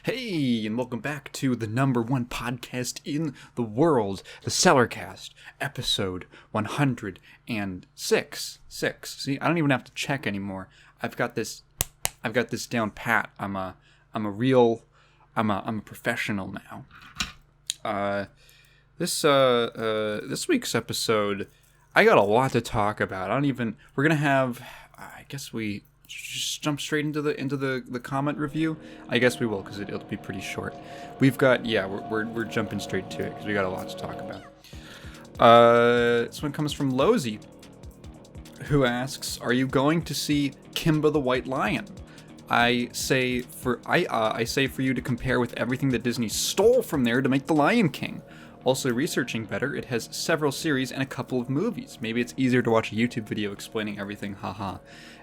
Hey, and welcome back to the number one podcast in the world, the Cellarcast, episode 106. See, I don't even have to check anymore. I've got this down pat. I'm a professional now. This week's episode, I got a lot to talk about. We're gonna have, I guess we just jump straight into the comment review. I guess we will, because it'll be pretty short. We're jumping straight to it because we got a lot to talk about. This one comes from Lozy, who asks, "Are you going to see Kimba the White Lion?" I say for you to compare with everything that Disney stole from there to make The Lion King. Also, researching better, it has several series and a couple of movies. Maybe it's easier to watch a YouTube video explaining everything, haha.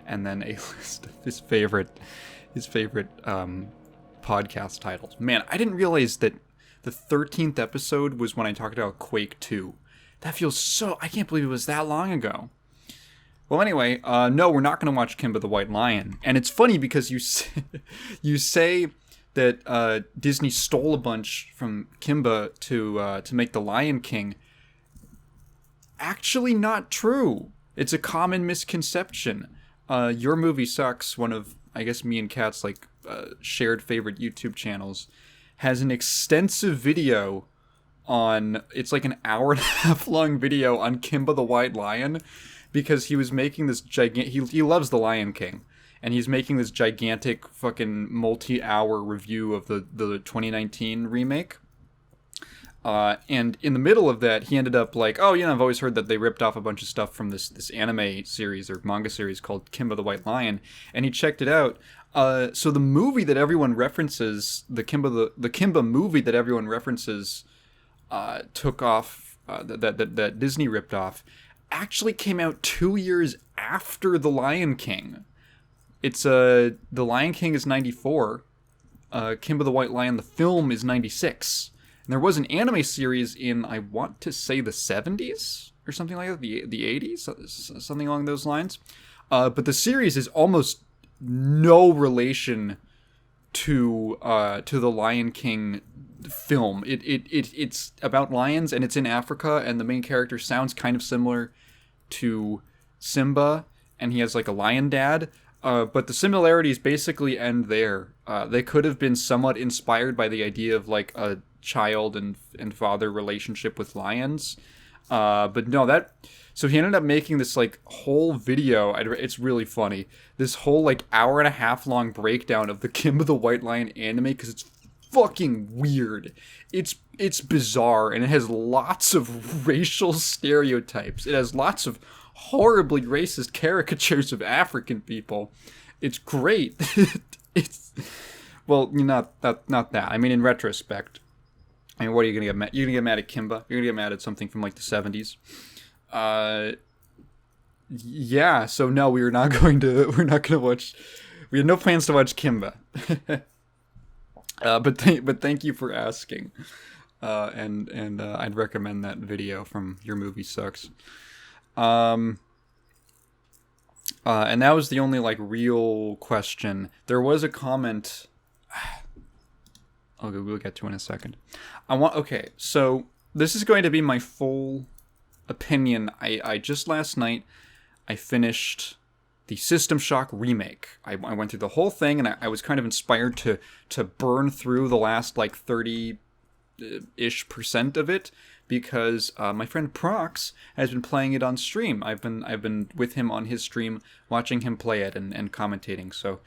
And then a list of his favorite podcast titles. Man, I didn't realize that the 13th episode was when I talked about Quake 2. That feels so... I can't believe it was that long ago. Well, anyway, no, we're not going to watch Kimba the White Lion. And it's funny because you say that Disney stole a bunch from Kimba to make The Lion King. Actually not true. It's a common misconception. Your Movie Sucks, one of, I guess, me and Kat's shared favorite YouTube channels, has an extensive video on, it's like an hour and a half long video on Kimba the White Lion, because he was making this he loves The Lion King, and he's making this gigantic fucking multi-hour review of the 2019 remake. And in the middle of that, he ended up like, oh, I've always heard that they ripped off a bunch of stuff from this anime series or manga series called Kimba the White Lion, and he checked it out. So the movie that everyone references, the Kimba movie that everyone references, took off, that Disney ripped off, actually came out 2 years after The Lion King. It's The Lion King is 94, Kimba the White Lion, the film, is 96. And there was an anime series in, I want to say, the 70s or something like that, the 80s, something along those lines. But the series is almost no relation to the Lion King film. It's about lions, and it's in Africa, and the main character sounds kind of similar to Simba, and he has like a lion dad. But the similarities basically end there. They could have been somewhat inspired by the idea of like a child and father relationship with lions, but no, so he ended up making this like whole video. It's really funny, this whole like hour and a half long breakdown of the Kimba the White Lion anime, because it's fucking weird. It's bizarre, and it has lots of racial stereotypes. It has lots of horribly racist caricatures of African people. It's great. It's, well, not that. I mean, in retrospect, I mean, what are you gonna get mad? You're gonna get mad at Kimba? You're gonna get mad at something from like the 70s? Yeah. So no, we're not gonna watch. We had no plans to watch Kimba. But thank you for asking. And I'd recommend that video from Your Movie Sucks. And that was the only like real question. There was a comment. We'll get to in a second. Okay, so this is going to be my full opinion. I just last night, I finished the System Shock remake. I went through the whole thing, and I was kind of inspired to burn through the last like 30-ish% of it, because my friend Prox has been playing it on stream. I've been with him on his stream, watching him play it and commentating. So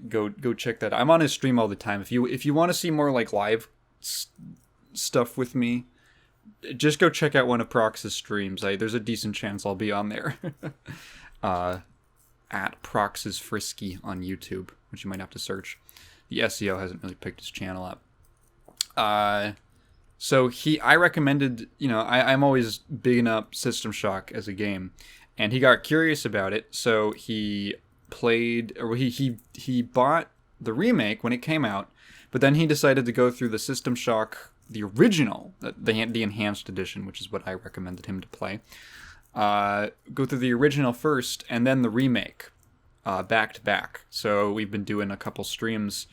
go check that. I'm on his stream all the time. If you want to see more like live stuff with me, just go check out one of Prox's streams. There's a decent chance I'll be on there. At Prox's Frisky on YouTube, which you might have to search. The SEO hasn't really picked his channel up. So I recommended, I'm always bigging up System Shock as a game, and he got curious about it, so he bought the remake when it came out, but then he decided to go through the System Shock, the original, the enhanced edition, which is what I recommended him to play. Go through the original first, and then the remake, back to back. So we've been doing a couple streams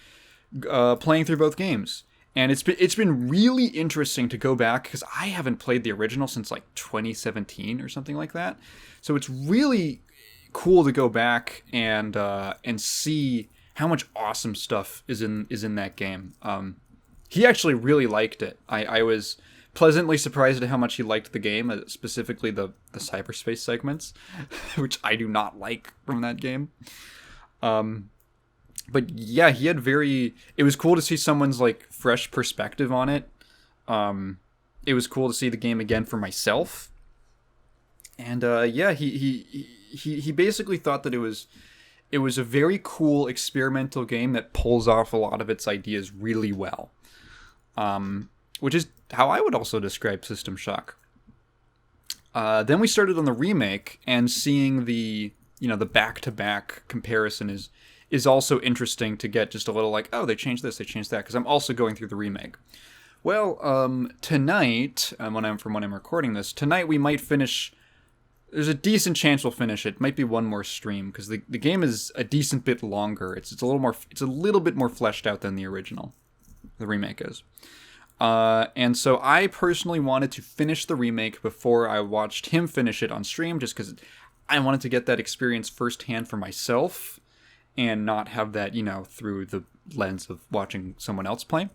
playing through both games. And it's been really interesting to go back, because I haven't played the original since like 2017 or something like that. So it's really cool to go back and see how much awesome stuff is in that game. He actually really liked it. I was pleasantly surprised at how much he liked the game, specifically the cyberspace segments, which I do not like from that game. But yeah, it was cool to see someone's like fresh perspective on it. It was cool to see the game again for myself. And yeah, he basically thought that it was a very cool experimental game that pulls off a lot of its ideas really well. Which is how I would also describe System Shock. Then we started on the remake, and seeing the back-to-back comparison is also interesting to get just a little like, oh, they changed this, they changed that, because I'm also going through the remake. Well, tonight, when I'm recording this, tonight we might finish. There's a decent chance we'll finish it. Might be one more stream, because the game is a decent bit longer. It's a little bit more fleshed out than the original. The remake is. And so I personally wanted to finish the remake before I watched him finish it on stream, just because I wanted to get that experience firsthand for myself and not have that, through the lens of watching someone else play.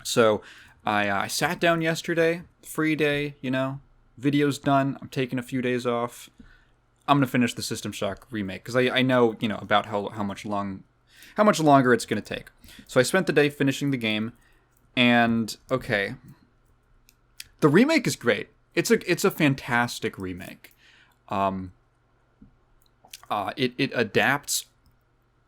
So I sat down yesterday, free day, video's done. I'm taking a few days off. I'm going to finish the System Shock remake, because I know, about how much longer it's going to take. So I spent the day finishing the game. And okay, the remake is great. It's a fantastic remake. It adapts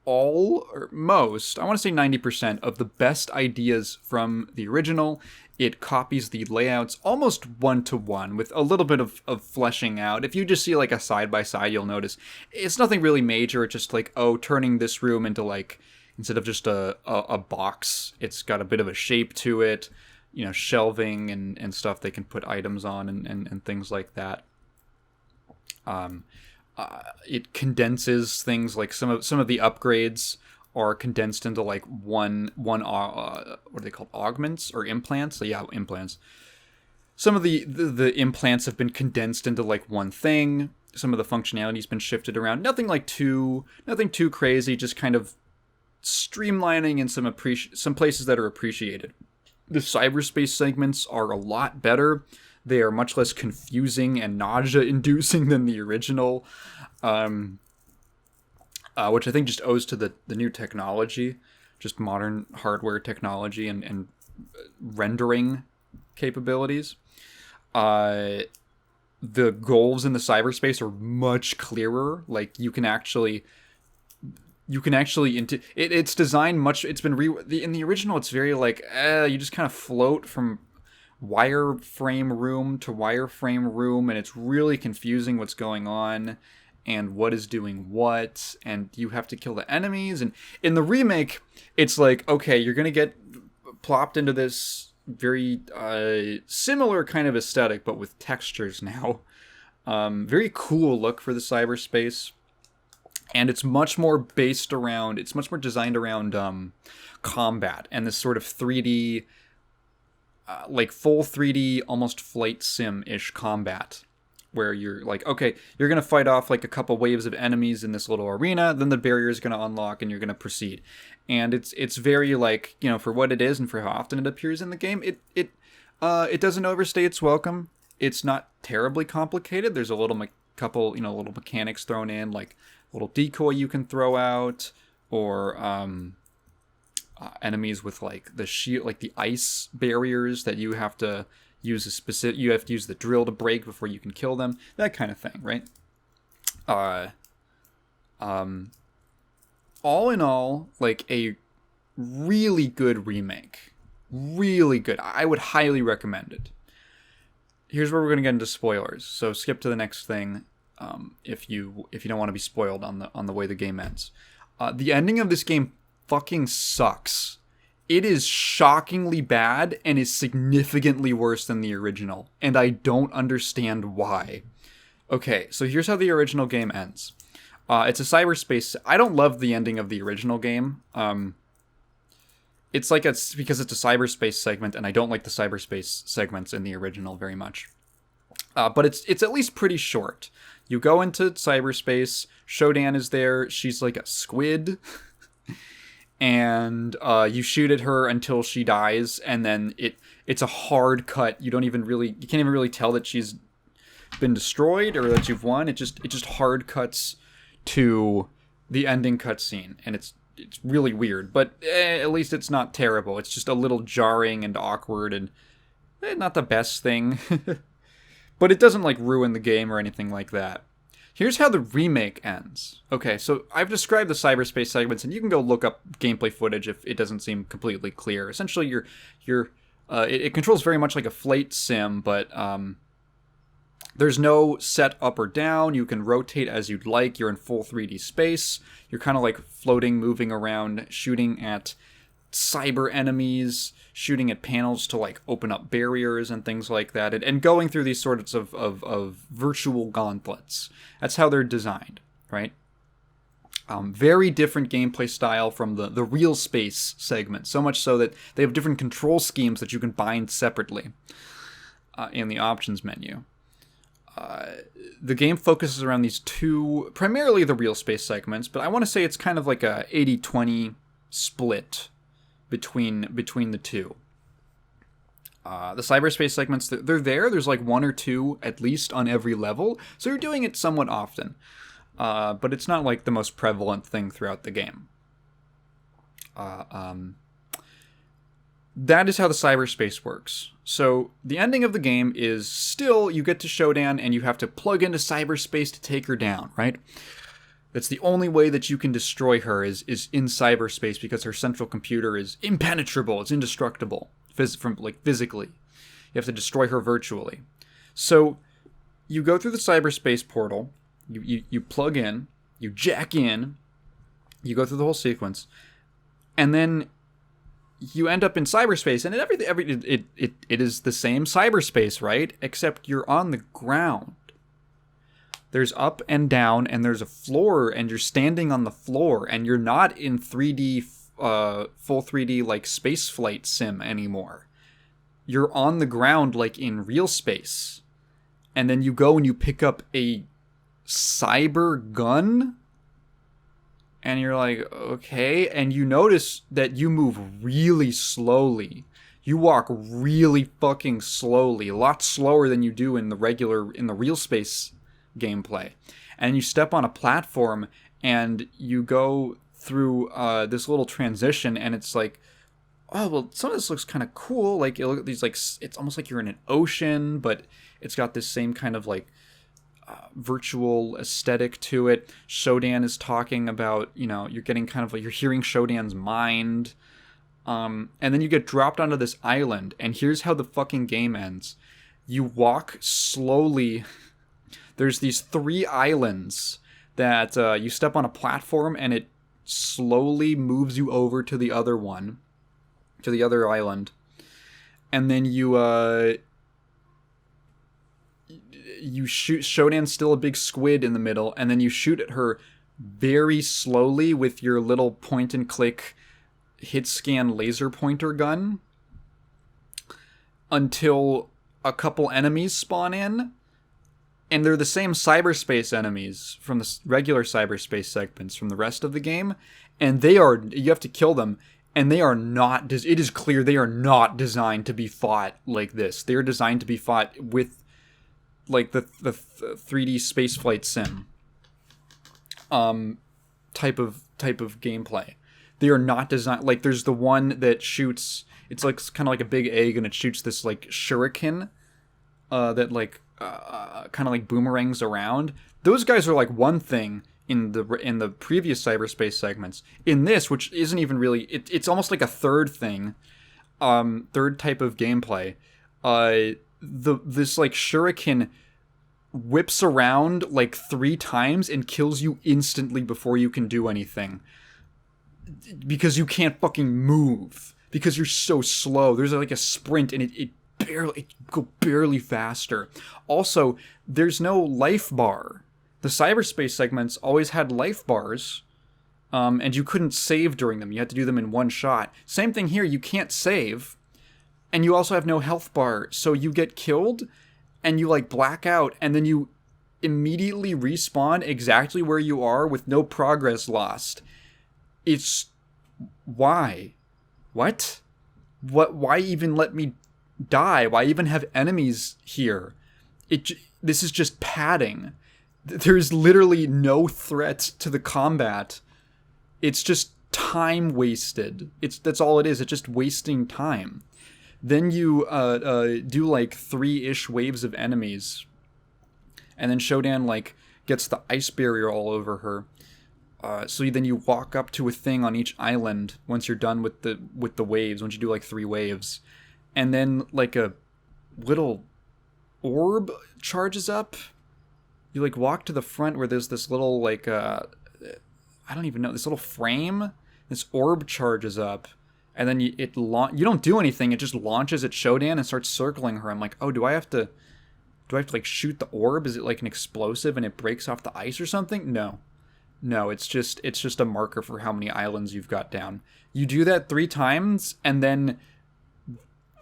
all or most, I want to say 90% of the best ideas from the original. It copies the layouts almost one-to-one with a little bit of fleshing out. If you just see like a side-by-side, you'll notice it's nothing really major. It's just like, turning this room into like, instead of just a box, it's got a bit of a shape to it, shelving and stuff they can put items on and things like that. It condenses things, like some of the upgrades are condensed into like one what are they called, augments or implants? So yeah, implants. Some of the implants have been condensed into like one thing. Some of the functionality's been shifted around. Nothing too crazy, just kind of streamlining in some places that are appreciated. The cyberspace segments are a lot better. They are much less confusing and nausea-inducing than the original, which I think just owes to the new technology, just modern hardware technology and rendering capabilities. The goals in the cyberspace are much clearer. Like you can actually it's designed much. It's been in the original. It's very like you just kind of float from wireframe room to wireframe room, and it's really confusing what's going on and what is doing what, and you have to kill the enemies. And in the remake, it's like, okay, you're gonna get plopped into this very similar kind of aesthetic, but with textures now. Very cool look for the cyberspace. And it's much more designed around combat and this sort of 3D, like full 3D, almost flight sim-ish combat, where you're like, okay, you're going to fight off like a couple waves of enemies in this little arena, then the barrier is going to unlock and you're going to proceed. And it's very like, for what it is and for how often it appears in the game, it doesn't overstay its welcome. It's not terribly complicated. There's a little little mechanics thrown in, like little decoy you can throw out, or enemies with like the shield, like the ice barriers that you have to use the drill to break before you can kill them, that kind of thing, right? All in all, like a really good remake. Really good. I would highly recommend it. Here's where we're going to get into spoilers, so skip to the next thing. If you don't want to be spoiled on the way the game ends. The ending of this game fucking sucks. It is shockingly bad and is significantly worse than the original, and I don't understand why. Okay, so here's how the original game ends. It's a cyberspace. I don't love the ending of the original game. it's like because it's a cyberspace segment, and I don't like the cyberspace segments in the original very much. But it's at least pretty short. You go into cyberspace. Shodan is there. She's like a squid. And you shoot at her until she dies, and then it's a hard cut. You can't even really tell that she's been destroyed or that you've won. It just hard cuts to the ending cutscene, and it's really weird. But at least it's not terrible. It's just a little jarring and awkward, and not the best thing. But it doesn't like ruin the game or anything like that. Here's how the remake ends. Okay, so I've described the cyberspace segments, and you can go look up gameplay footage if it doesn't seem completely clear. Essentially, it controls very much like a flight sim, but there's no set up or down. You can rotate as you'd like. You're in full 3D space. You're kind of like floating, moving around, shooting at cyber enemies, shooting at panels to like open up barriers and things like that, and going through these sorts of virtual gauntlets. That's how they're designed, right? Very different gameplay style from the real space segment, so much so that they have different control schemes that you can bind separately in the options menu. The game focuses around these two, primarily the real space segments, but I want to say it's kind of like a 80-20 split between the two. The cyberspace segments, they're there. There's like one or two at least on every level, so you're doing it somewhat often. But it's not like the most prevalent thing throughout the game. That is how the cyberspace works. So the ending of the game is still you get to Shodan and you have to plug into cyberspace to take her down, right? That's the only way that you can destroy her is in cyberspace, because her central computer is impenetrable. It's indestructible physically. You have to destroy her virtually. So you go through the cyberspace portal. You plug in. You jack in. You go through the whole sequence, and then you end up in cyberspace. And it is the same cyberspace, right? Except you're on the ground. There's up and down, and there's a floor, and you're standing on the floor, and you're not in 3D, full 3D, like, space flight sim anymore. You're on the ground, like, in real space. And then you go and you pick up a cyber gun, and you're like, okay, and you notice that you move really slowly. You walk really fucking slowly, a lot slower than you do in the real space gameplay. And you step on a platform and you go through this little transition, and it's like, oh, well, some of this looks kind of cool. Like, it's almost like you're in an ocean, but it's got this same kind of like virtual aesthetic to it. Shodan is talking about, you're getting kind of like, you're hearing Shodan's mind. And then you get dropped onto this island, and here's how the fucking game ends. You walk slowly. There's these 3 islands that you step on a platform, and it slowly moves you over to the other one, to the other island. And then you shoot. Shodan's still a big squid in the middle, and then you shoot at her very slowly with your little point-and-click hit-scan laser pointer gun until a couple enemies spawn in. And they're the same cyberspace enemies from the regular cyberspace segments from the rest of the game. And you have to kill them. And they are not, it is clear they are not designed to be fought like this. They are designed to be fought with, like, the 3D spaceflight sim type of gameplay. They are not designed, like, there's the one that shoots, it's like kind of like a big egg, and it shoots this, like, shuriken that, like, kind of like boomerangs around. Those guys are like one thing in the previous cyberspace segments. In this, which isn't even really, it's almost like a third thing, third type of gameplay. This like shuriken whips around like 3 times and kills you instantly before you can do anything, because you can't fucking move because you're so slow. There's like a sprint, and it go barely faster. Also, there's no life bar. The cyberspace segments always had life bars, and you couldn't save during them. You had to do them in one shot. Same thing here. You can't save, and you also have no health bar, so you get killed, and you like black out, and then you immediately respawn exactly where you are with no progress lost. It's why? What? Why even let me die? Why even have enemies here? This is just padding. There's literally no threat to the combat. It's just time wasted. That's all it is. It's just wasting time. Then you do like 3-ish waves of enemies, and then Shodan like gets the ice barrier all over her. So then you walk up to a thing on each island once you're done with the waves. Once you do like 3 waves, and then like a little orb charges up. You like walk to the front where there's this little like I don't even know, this little frame. This orb charges up, and then you don't do anything. It just launches at Shodan and starts circling her. I'm like, oh, do I have to like shoot the orb? Is it like an explosive and it breaks off the ice or something? No, it's just a marker for how many islands you've got down. You do that 3 times, and then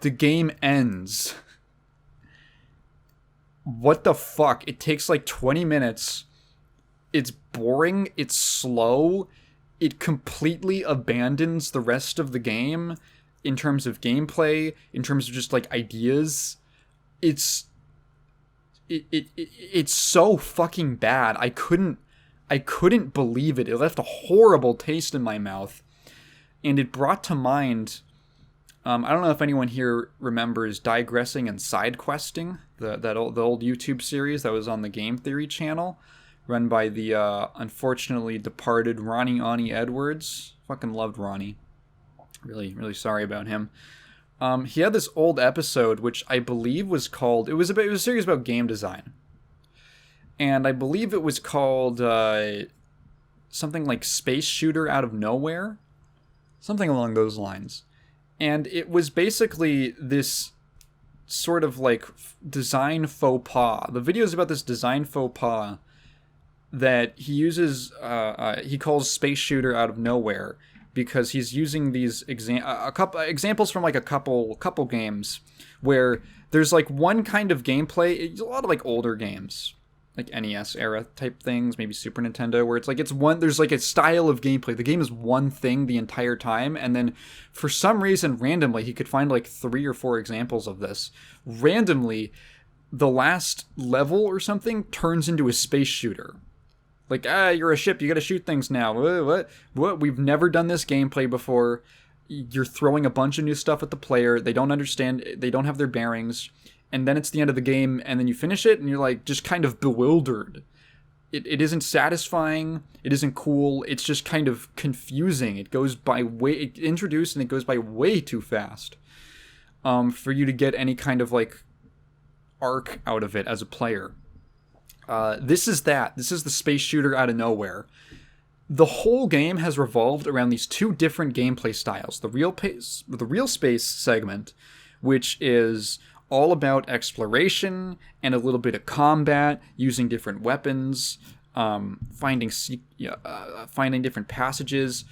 the game ends. What the fuck? It takes like 20 minutes. It's boring. It's slow. It completely abandons the rest of the game in terms of gameplay, in terms of just like ideas. It's so fucking bad. I couldn't believe it. It left a horrible taste in my mouth. And it brought to mind, I don't know if anyone here remembers Digressing and Side Questing, the old YouTube series that was on the Game Theory channel, run by the unfortunately departed Ronnie Ani Edwards. Fucking loved Ronnie. Really, really sorry about him. He had this old episode, which I believe was called, it was a series about game design. And I believe it was called something like Space Shooter Out of Nowhere. Something along those lines. And it was basically this sort of like design faux pas. The video is about this design faux pas that he uses, he calls Space Shooter Out of Nowhere, because he's using these examples from like a couple games where there's like one kind of gameplay, a lot of like older games, like NES era type things, maybe Super Nintendo, where it's like there's like a style of gameplay. The game is one thing the entire time, and then for some reason, randomly, he could find like 3 or 4 examples of this. Randomly, the last level or something turns into a space shooter. Like, you're a ship, you gotta shoot things now. What? We've never done this gameplay before. You're throwing a bunch of new stuff at the player. They don't understand, they don't have their bearings. And then it's the end of the game, and then you finish it, and you're like just kind of bewildered. It isn't satisfying. It isn't cool. It's just kind of confusing. It goes by it introduced, and it goes by way too fast for you to get any kind of like arc out of it as a player. This is that. This is the Space Shooter Out of Nowhere. The whole game has revolved around these 2 different gameplay styles. The real space segment, which is all about exploration and a little bit of combat, using different weapons, finding different passages,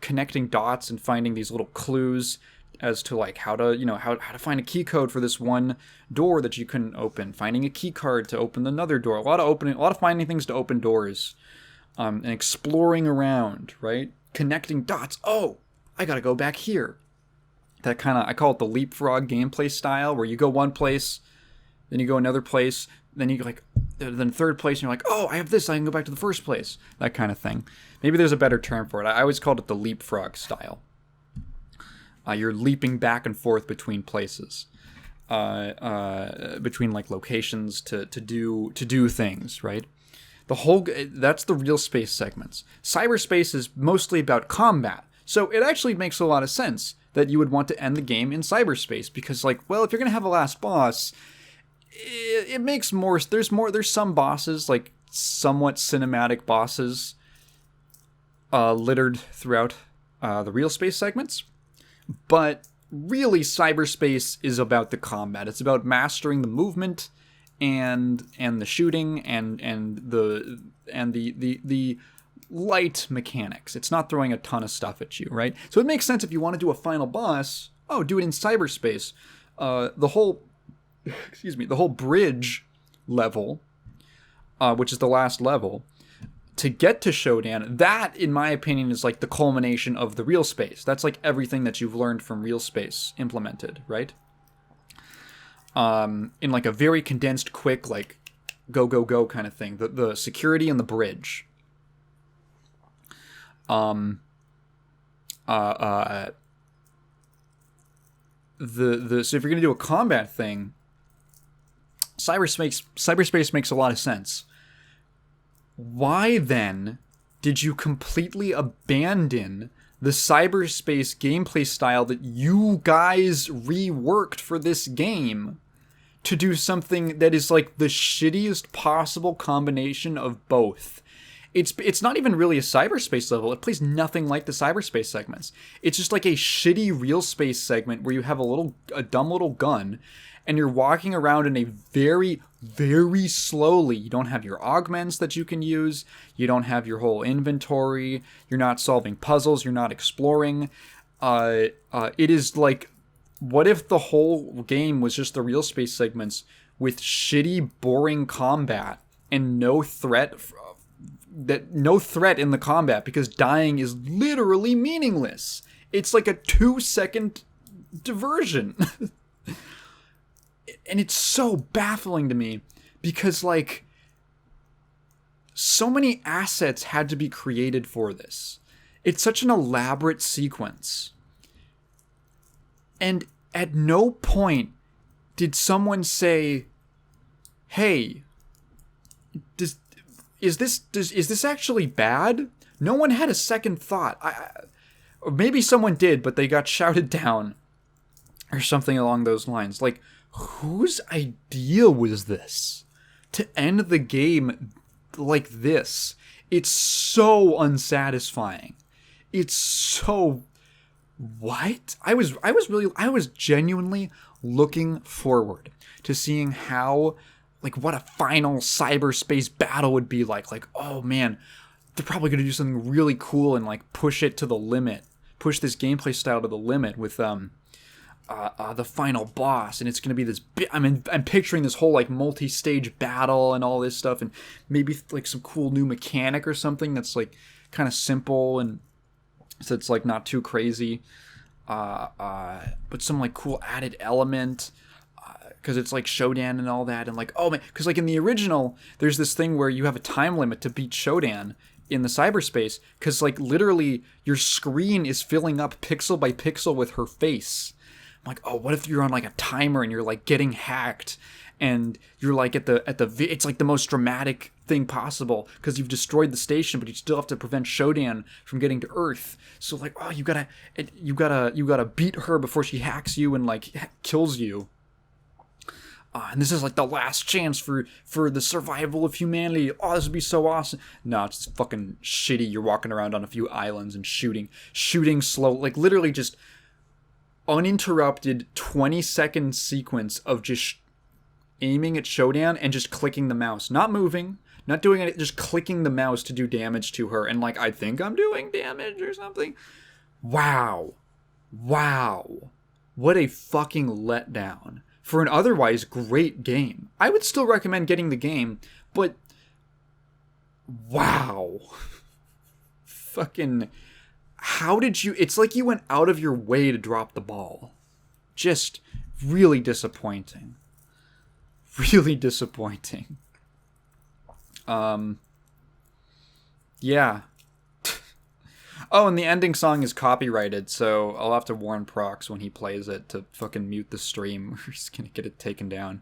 connecting dots and finding these little clues as to like how to find a key code for this one door that you couldn't open, finding a key card to open another door, a lot of finding things to open doors, and exploring around, right? Connecting dots. Oh, I gotta go back here. That kind of, I call it the leapfrog gameplay style, where you go one place, then you go another place, then you like, then third place, and you're like, oh, I have this, I can go back to the first place. That kind of thing. Maybe there's a better term for it. I always called it the leapfrog style. You're leaping back and forth between places, between like locations to do things, right? That's the real space segments. Cyberspace is mostly about combat, so it actually makes a lot of sense that you would want to end the game in cyberspace, because like, well, if you're gonna have a last boss, it makes more. There's some bosses, like somewhat cinematic bosses, littered throughout the real space segments, but really cyberspace is about the combat. It's about mastering the movement and the shooting and the light mechanics. It's not throwing a ton of stuff at you, right? So it makes sense if you want to do a final boss, do it in cyberspace. The whole bridge level, which is the last level, to get to Shodan, that, in my opinion, is like the culmination of the real space. That's like everything that you've learned from real space implemented, right? In like a very condensed, quick, like go, go, go kind of thing. The security and the bridge. So if you're gonna do a combat thing, cyberspace makes a lot of sense. Why then did you completely abandon the cyberspace gameplay style that you guys reworked for this game to do something that is like the shittiest possible combination of both? It's not even really a cyberspace level. It plays nothing like the cyberspace segments. It's just like a shitty real space segment where you have a dumb little gun and you're walking around in a very, very slowly. You don't have your augments that you can use. You don't have your whole inventory. You're not solving puzzles. You're not exploring. It is like, what if the whole game was just the real space segments with shitty, boring combat and no threat in the combat, because dying is literally meaningless. It's like a 2-second diversion. And it's so baffling to me because, like, so many assets had to be created for this. It's such an elaborate sequence. And at no point did someone say, hey, is this actually bad? No one had a second thought. Or maybe someone did, but they got shouted down or something along those lines. Like, whose idea was this to end the game like this? It's so unsatisfying. It's so... What? I was genuinely looking forward to seeing how, like, what a final cyberspace battle would be like. Like, oh man, they're probably going to do something really cool and, like, push it to the limit. Push this gameplay style to the limit with, the final boss, and it's going to be this I'm picturing this whole, like, multi-stage battle and all this stuff, and maybe, like, some cool new mechanic or something that's, like, kind of simple, and so it's, like, not too crazy, but some, like, cool added element, because it's, like, Shodan and all that, and, like, oh man, because, like, in the original, there's this thing where you have a time limit to beat Shodan in the cyberspace, because, like, literally your screen is filling up pixel by pixel with her face. I'm like, oh, what if you're on, like, a timer and you're, like, getting hacked, and you're, like, it's, like, the most dramatic thing possible because you've destroyed the station, but you still have to prevent Shodan from getting to Earth. So, like, oh, you gotta beat her before she hacks you and, like, kills you. And this is, like, the last chance for the survival of humanity. Oh, this would be so awesome. No, it's fucking shitty. You're walking around on a few islands and shooting slow, like, literally just uninterrupted 20-second sequence of just aiming at Shodan and just clicking the mouse, not moving, not doing it, just clicking the mouse to do damage to her, and, like, I think I'm doing damage or something. Wow, what a fucking letdown for an otherwise great game. I would still recommend getting the game, but wow, fucking. How did you... It's like you went out of your way to drop the ball. Just really disappointing. Really disappointing. Yeah. Oh, and the ending song is copyrighted, so I'll have to warn Prox when he plays it to fucking mute the stream. We're just gonna get it taken down.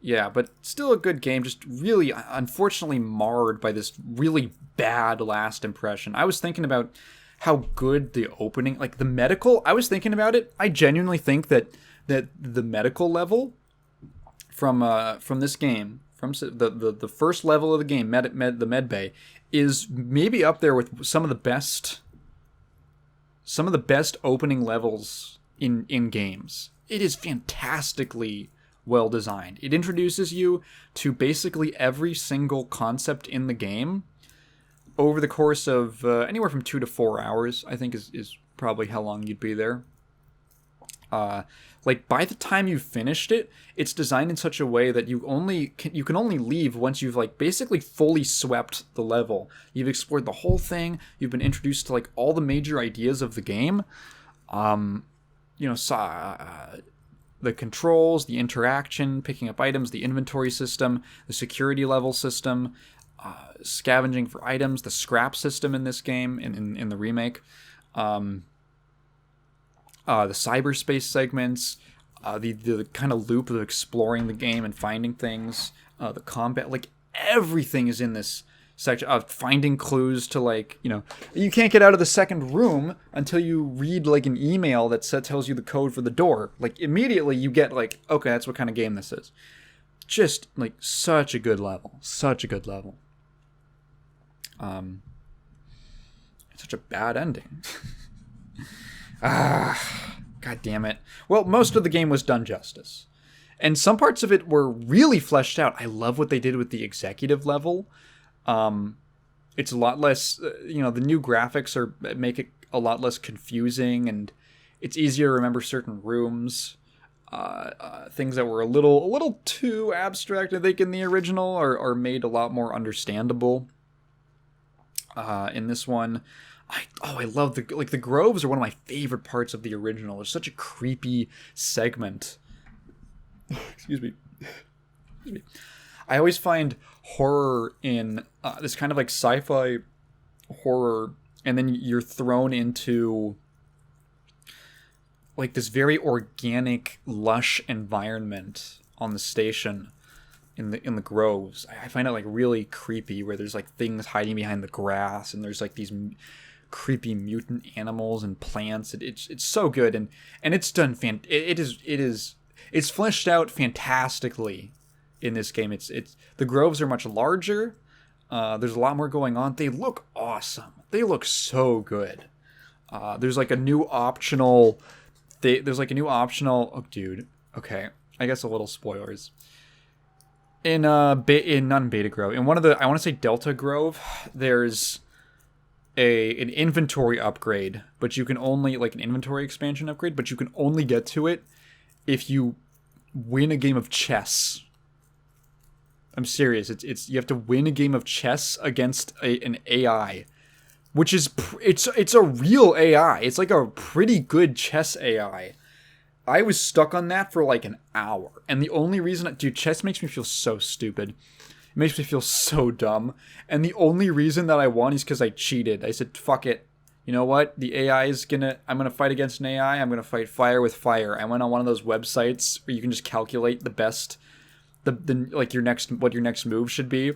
Yeah, but still a good game, just really, unfortunately, marred by this really bad last impression. I was thinking about how good the opening, like the medical, I was thinking about it. I genuinely think that the medical level from this game, from the first level of the game, the med bay, is maybe up there with some of the best opening levels in games. It is fantastically well designed. It introduces you to basically every single concept in the game over the course of anywhere from 2 to 4 hours, I think is probably how long you'd be there. Like by the time you finished it, it's designed in such a way that you can only leave once you've like basically fully swept the level. You've explored the whole thing. You've been introduced to like all the major ideas of the game. The controls, the interaction, picking up items, the inventory system, the security level system, scavenging for items, the scrap system in this game, in the remake, the cyberspace segments, the kind of loop of exploring the game and finding things, the combat, like everything is in this section of finding clues to like, you can't get out of the second room until you read like an email that tells you the code for the door. Like immediately you get like, okay, that's what kind of game this is. Just like such a good level. Such a good level. Such a bad ending. God damn it. Well, most of the game was done justice. And some parts of it were really fleshed out. I love what they did with the executive level. It's a lot less, the new graphics make it a lot less confusing, and it's easier to remember certain rooms. Things that were a little too abstract, I think, in the original are made a lot more understandable. In this one, I love the groves are one of my favorite parts of the original. There's such a creepy segment. Excuse me. I always find horror in this kind of like sci-fi horror, and then you're thrown into like this very organic, lush environment on the station in the groves. I find it like really creepy, where there's like things hiding behind the grass, and there's like these creepy mutant animals and plants. It's so good, and it's done. It's fleshed out fantastically. In this game, it's the groves are much larger. There's a lot more going on. They look awesome. They look so good. There's like a new optional. Oh, dude. Okay, I guess a little spoilers. In non-beta grove, in one of the, I want to say Delta Grove, there's an inventory upgrade, but you can only like an inventory expansion upgrade, but you can only get to it if you win a game of chess. I'm serious. It's you have to win a game of chess against an AI, which is it's a real AI. It's like a pretty good chess AI. I was stuck on that for like an hour, and the only reason, dude, chess makes me feel so stupid. It makes me feel so dumb, and the only reason that I won is because I cheated. I said, "Fuck it." You know what? The AI is I'm gonna fight against an AI. I'm gonna fight fire with fire. I went on one of those websites where you can just calculate the best. Like what your next move should be,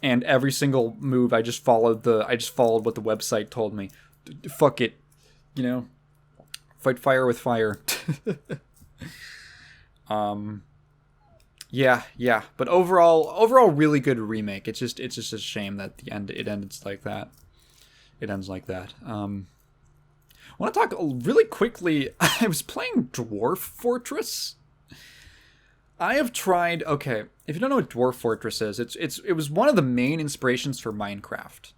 and every single move I just followed what the website told me. Fuck it, fight fire with fire. Yeah, but overall really good remake. It's just a shame that it ends like that. I want to talk really quickly. I was playing Dwarf Fortress. I have tried. Okay, if you don't know what Dwarf Fortress is, it was one of the main inspirations for Minecraft.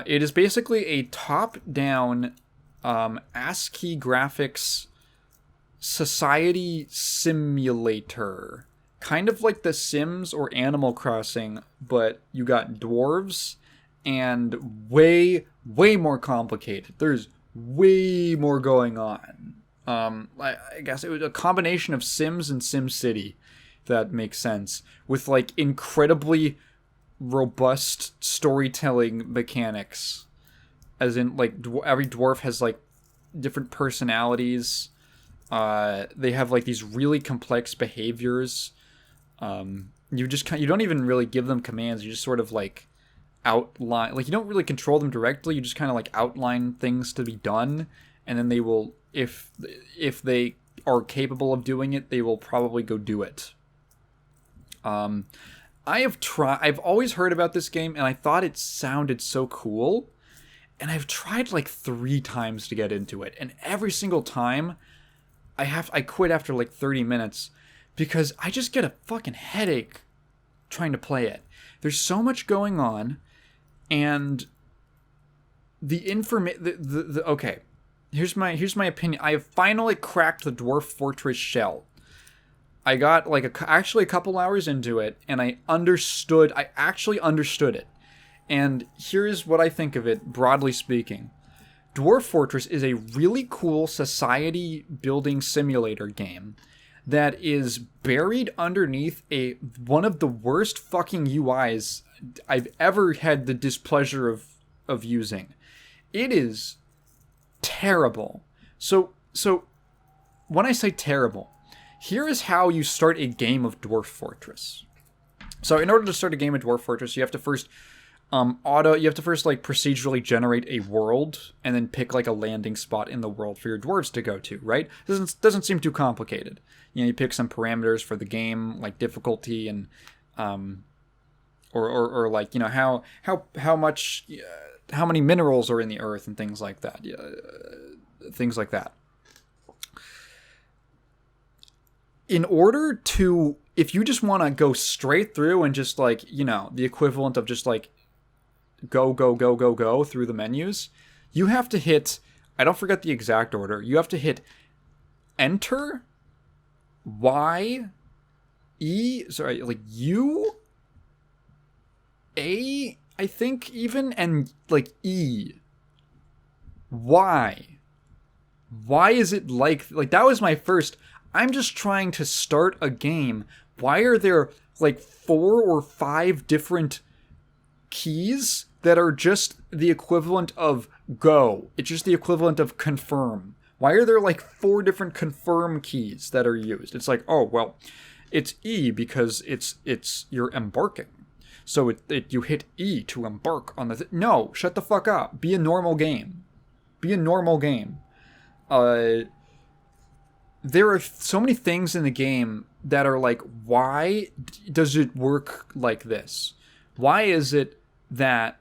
It is basically a top-down ASCII graphics society simulator, kind of like The Sims or Animal Crossing, but you got dwarves and way more complicated. There's way more going on. I guess it was a combination of Sims and SimCity, if that makes sense, with like incredibly robust storytelling mechanics, as in like every dwarf has like different personalities. They have like these really complex behaviors. You don't even really give them commands. You just sort of like outline, like you don't really control them directly. You just kind of like outline things to be done, and then they will, if they are capable of doing it, they will probably go do it. I've always heard about this game, and I thought it sounded so cool, and I've tried like 3 times to get into it, and every single time I quit after like 30 minutes because I just get a fucking headache trying to play it. There's so much going on, And okay, here's my opinion. I have finally cracked the Dwarf Fortress shell. I got actually a couple hours into it, and I actually understood it. And here's what I think of it, broadly speaking. Dwarf Fortress is a really cool society building simulator game that is buried underneath one of the worst fucking UIs I've ever had the displeasure of using. It is terrible. So when I say terrible, here is how you start a game of Dwarf Fortress. So in order to start a game of Dwarf Fortress, you have to first procedurally generate a world and then pick like a landing spot in the world for your dwarves to go to, right? Doesn't seem too complicated. You pick some parameters for the game, like difficulty and or like, how much how many minerals are in the earth and things like that. Things like that. In order to, if you just want to go straight through and just like, the equivalent of just like go through the menus, you have to hit, I don't forget the exact order, you have to hit Enter, Y, E, sorry, like U, A, I think even, and like E. Why? Why is it like that was my first, I'm just trying to start a game. Why are there like 4 or 5 different keys that are just the equivalent of go? It's just the equivalent of confirm. Why are there like 4 different confirm keys that are used? It's like, oh, well, it's E because it's you're embarking. So you hit E to embark on the... No, shut the fuck up. Be a normal game. Be a normal game. There are so many things in the game that are like, why does it work like this? Why is it that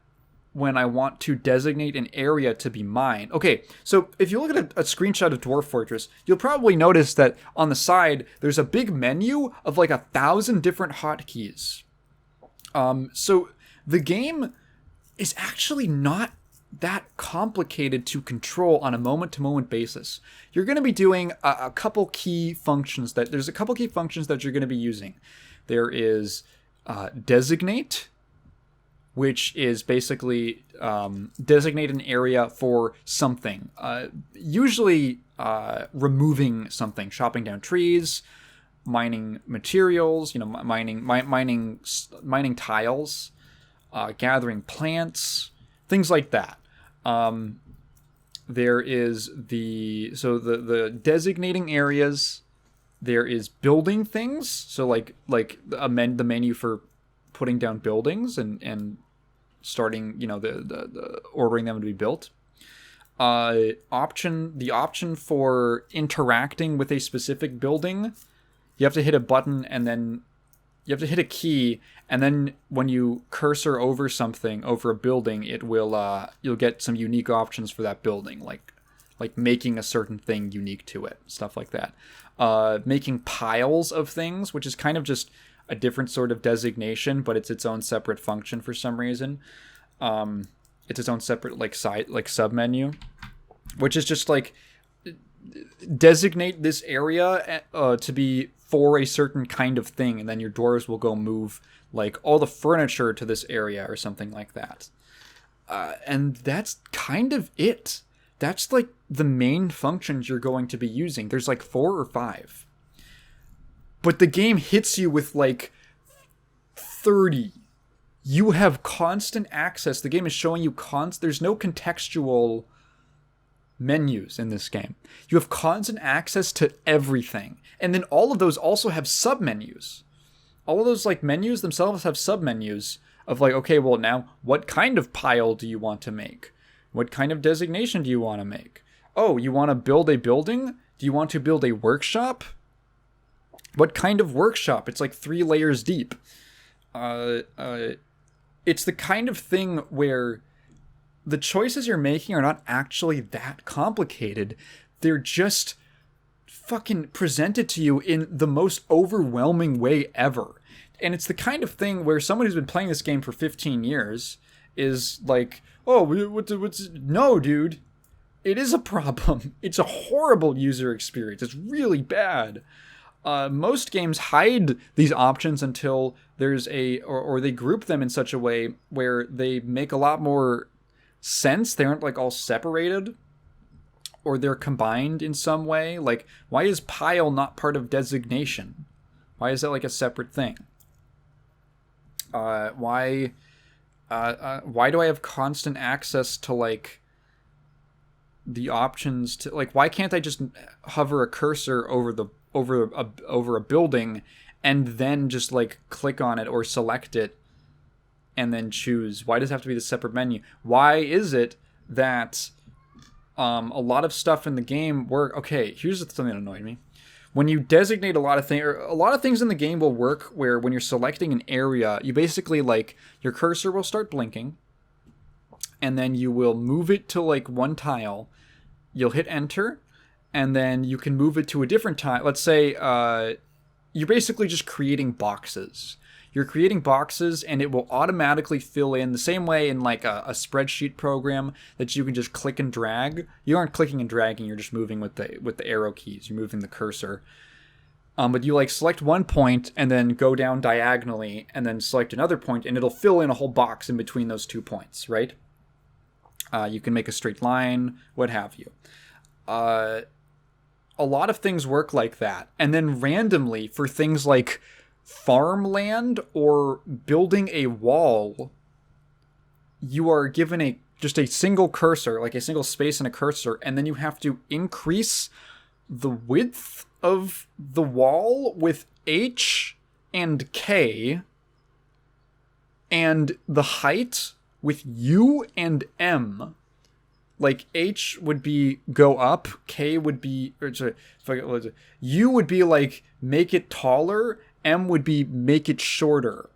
when I want to designate an area to be mine... Okay, so if you look at a screenshot of Dwarf Fortress, you'll probably notice that on the side, there's a big menu of like 1,000 different hotkeys. So the game is actually not that complicated to control on a moment-to-moment basis. You're going to be doing a couple key functions there's a couple key functions that you're going to be using. There is designate, which is basically designate an area for something. Usually removing something, chopping down trees, mining materials, mining tiles, gathering plants, things like that. There is the designating areas. There is building things, so like the menu for putting down buildings and starting, the ordering them to be built. The option for interacting with a specific building. You have to hit a button and then you have to hit a key, and then when you cursor over something, over a building, it will you'll get some unique options for that building, like making a certain thing unique to it, stuff like that. Making piles of things, which is kind of just a different sort of designation, but it's its own separate function for some reason. It's its own separate sub menu, which is just like designate this area to be for a certain kind of thing, and then your dwarves will go move like all the furniture to this area or something like that. And that's kind of it. That's like the main functions you're going to be using. There's like 4 or 5. But the game hits you with like 30. You have constant access. The game is showing you there's no contextual menus in this game. You have constant access to everything. And then all of those also have sub-menus. All of those like menus themselves have sub-menus of like, okay, well now, what kind of pile do you want to make? What kind of designation do you want to make? Oh, you want to build a building? Do you want to build a workshop? What kind of workshop? It's like 3 layers deep. It's the kind of thing where the choices you're making are not actually that complicated. They're just fucking presented to you in the most overwhelming way ever. And it's the kind of thing where someone who's been playing this game for 15 years is like, oh, no, dude. It is a problem. It's a horrible user experience. It's really bad. Most games hide these options until there's or they group them in such a way where they make a lot more sense. They aren't like all separated, or they're combined in some way. Like, why is pile not part of designation? Why is that like a separate thing? Why do I have constant access to like the options to like? Why can't I just hover a cursor over a building and then just like click on it or select it and then choose? Why does it have to be the separate menu? Why is it that a lot of stuff in the game work? Okay, here's something that annoyed me. When you designate a lot of things in the game will work where when you're selecting an area, you basically like your cursor will start blinking and then you will move it to like one tile. You'll hit enter and then you can move it to a different tile. Let's say you're basically just creating boxes. You're creating boxes and it will automatically fill in the same way in like a spreadsheet program that you can just click and drag. You aren't clicking and dragging, you're just moving with the arrow keys. You're moving the cursor. But you like select one point and then go down diagonally and then select another point and it'll fill in a whole box in between those 2 points, right? You can make a straight line, what have you. A lot of things work like that. And then randomly for things like farmland or building a wall, you are given just a single cursor, like a single space and a cursor, and then you have to increase the width of the wall with H and K, and the height with U and M. Like H would be go up, K would be, U would be like make it taller, M would be make it shorter,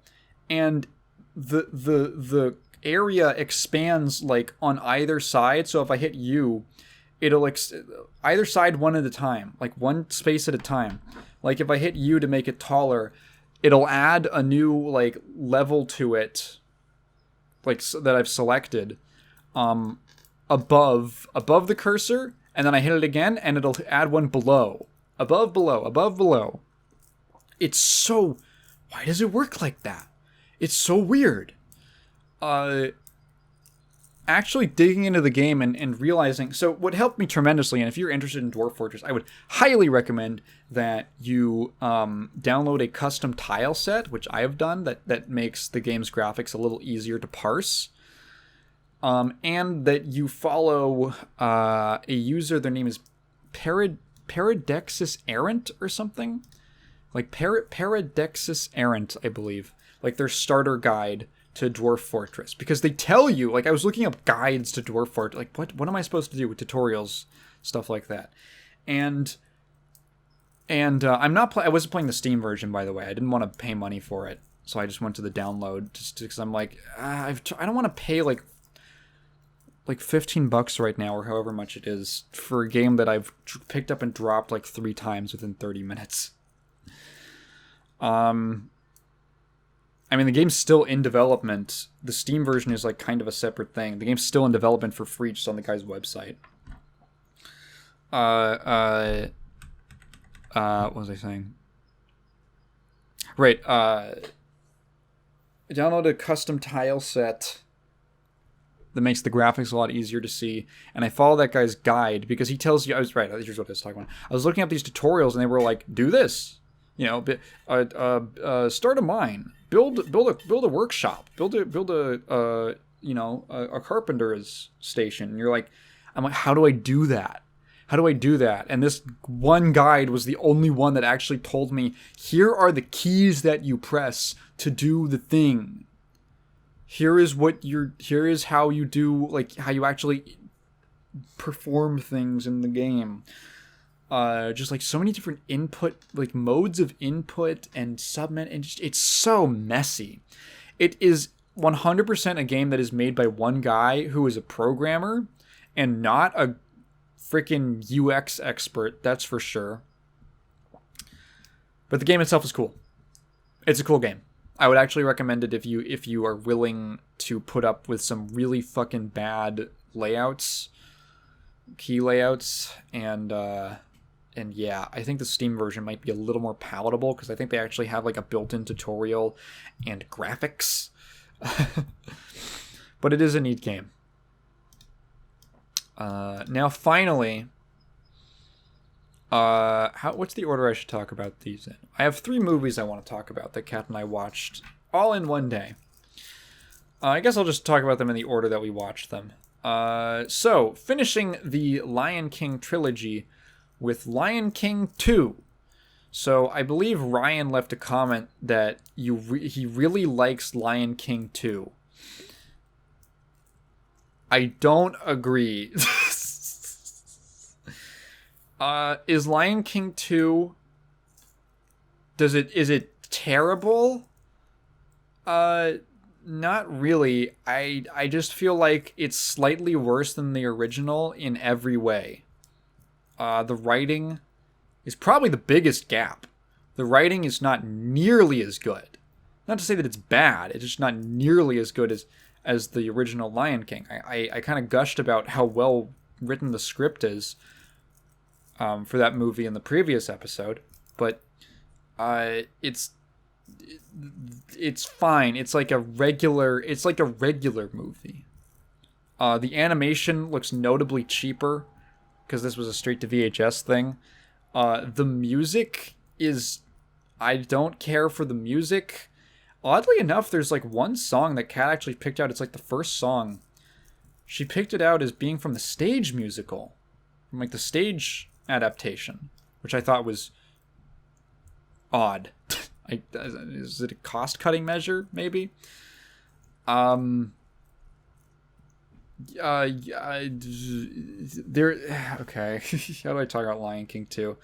and the area expands like on either side. So if I hit U, it'll either side one at a time, like one space at a time. Like if I hit U to make it taller, it'll add a new like level to it, like that I've selected, above the cursor, and then I hit it again, and it'll add one below, above, below. It's so... Why does it work like that? It's so weird. Actually digging into the game and realizing... So what helped me tremendously, and if you're interested in Dwarf Fortress, I would highly recommend that you download a custom tile set, which I have done, that makes the game's graphics a little easier to parse. And that you follow a user, their name is Paradexis Errant or something? Like Paradexis Errant, I believe. Like their starter guide to Dwarf Fortress. Because they tell you, like I was looking up guides to Dwarf Fortress, like what am I supposed to do with tutorials, stuff like that. And I wasn't playing the Steam version, by the way. I didn't want to pay money for it. So I just went to the download just because I'm like, I don't want to pay like $15 right now, or however much it is, for a game that I've picked up and dropped like 3 times within 30 minutes. I mean, the game's still in development. The Steam version is like kind of a separate thing. The game's still in development for free, just on the guy's website. What was I saying? Right, download a custom tile set that makes the graphics a lot easier to see, and I follow that guy's guide because he tells you. Here's what I was talking about. I was looking up these tutorials, and they were like, "Do this, start a mine, build a workshop, build a carpenter's station." And I'm like, how do I do that? How do I do that? And this one guide was the only one that actually told me, here are the keys that you press to do the thing. Here is how you do, like, how you actually perform things in the game. Just like so many different input, like modes of input and submit, and it's so messy. It is 100% a game that is made by one guy who is a programmer and not a freaking UX expert, that's for sure. But the game itself is cool. It's a cool game. I would actually recommend it if you are willing to put up with some really fucking bad layouts, key layouts, and yeah, I think the Steam version might be a little more palatable because I think they actually have like a built-in tutorial and graphics. But it is a neat game. Now finally, what's the order I should talk about these in? I have 3 movies I want to talk about that Kat and I watched all in one day. I guess I'll just talk about them in the order that we watched them. So, finishing the Lion King trilogy with Lion King 2. So, I believe Ryan left a comment that he really likes Lion King 2. I don't agree. Is Lion King 2... is it terrible? Not really. I just feel like it's slightly worse than the original in every way. The writing is probably the biggest gap. The writing is not nearly as good. Not to say that it's bad, it's just not nearly as good as the original Lion King. I kind of gushed about how well written the script is for that movie in the previous episode, but it's fine. It's like a regular movie. The animation looks notably cheaper because this was a straight to VHS thing. The music is, I don't care for the music. Oddly enough, there's like one song that Kat actually picked out. It's like the first song. She picked it out as being from the stage musical, from like the stage adaptation, which I thought was odd. Is it a cost-cutting measure, maybe? Okay. How do I talk about Lion King 2?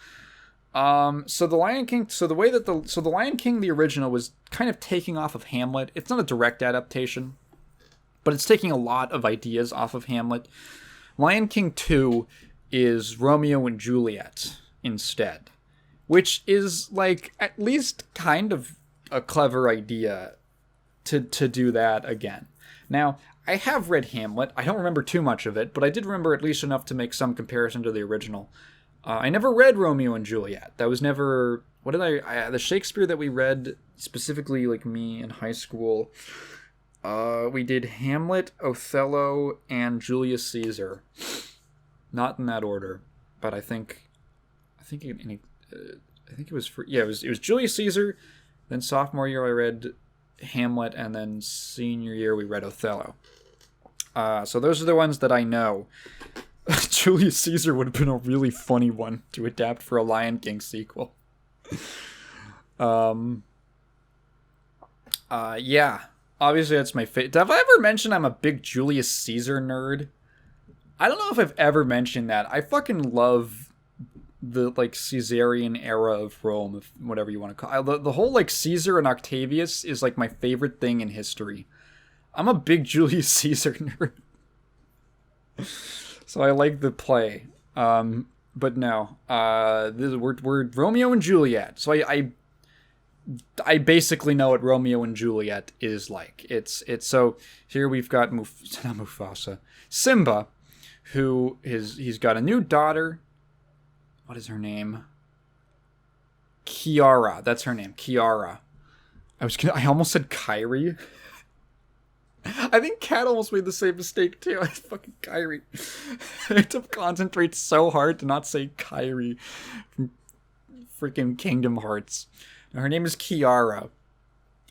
So the Lion King, the Lion King, the original, was kind of taking off of Hamlet. It's not a direct adaptation, but it's taking a lot of ideas off of Hamlet. Lion King 2 is Romeo and Juliet instead, which is like at least kind of a clever idea to do that again. Now, I have read Hamlet. I don't remember too much of it, but I did remember at least enough to make some comparison to the original. I never read Romeo and Juliet. That was never... What did the Shakespeare that we read, specifically like me in high school, we did Hamlet, Othello, and Julius Caesar. Not in that order, but I think it was it was Julius Caesar. Then sophomore year I read Hamlet, and then senior year we read Othello. So those are the ones that I know. Julius Caesar would have been a really funny one to adapt for a Lion King sequel. Yeah. Obviously that's my favorite. Have I ever mentioned I'm a big Julius Caesar nerd? I don't know if I've ever mentioned that. I fucking love the like Caesarian era of Rome, if whatever you want to call it. The whole like Caesar and Octavius is like my favorite thing in history. I'm a big Julius Caesar nerd. So I like the play. But no. We're Romeo and Juliet. So I basically know what Romeo and Juliet is like. It's so here we've got not Mufasa. Simba, he's got a new daughter. What is her name? Kiara. That's her name. Kiara. I almost said Kyrie. I think Kat almost made the same mistake too. I fucking Kyrie. I had to concentrate so hard to not say Kyrie from freaking Kingdom Hearts. Now, her name is Kiara.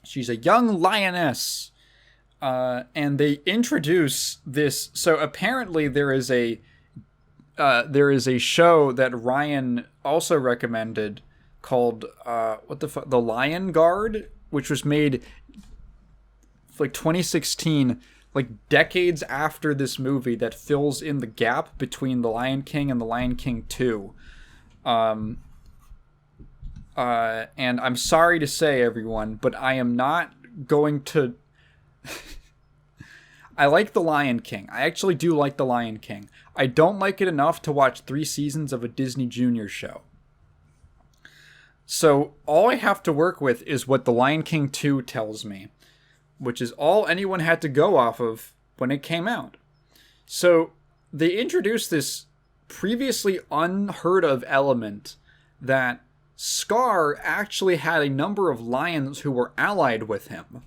She's a young lioness. And they introduce this. So apparently there is a show that Ryan also recommended called The Lion Guard, which was made like 2016, like decades after this movie, that fills in the gap between The Lion King and The Lion King 2. And I'm sorry to say, everyone, but I am not going to... I like The Lion King. I actually do like The Lion King. I don't like it enough to watch 3 seasons of a Disney Junior show. So all I have to work with is what The Lion King 2 tells me, which is all anyone had to go off of when it came out. So they introduced this previously unheard of element that Scar actually had a number of lions who were allied with him.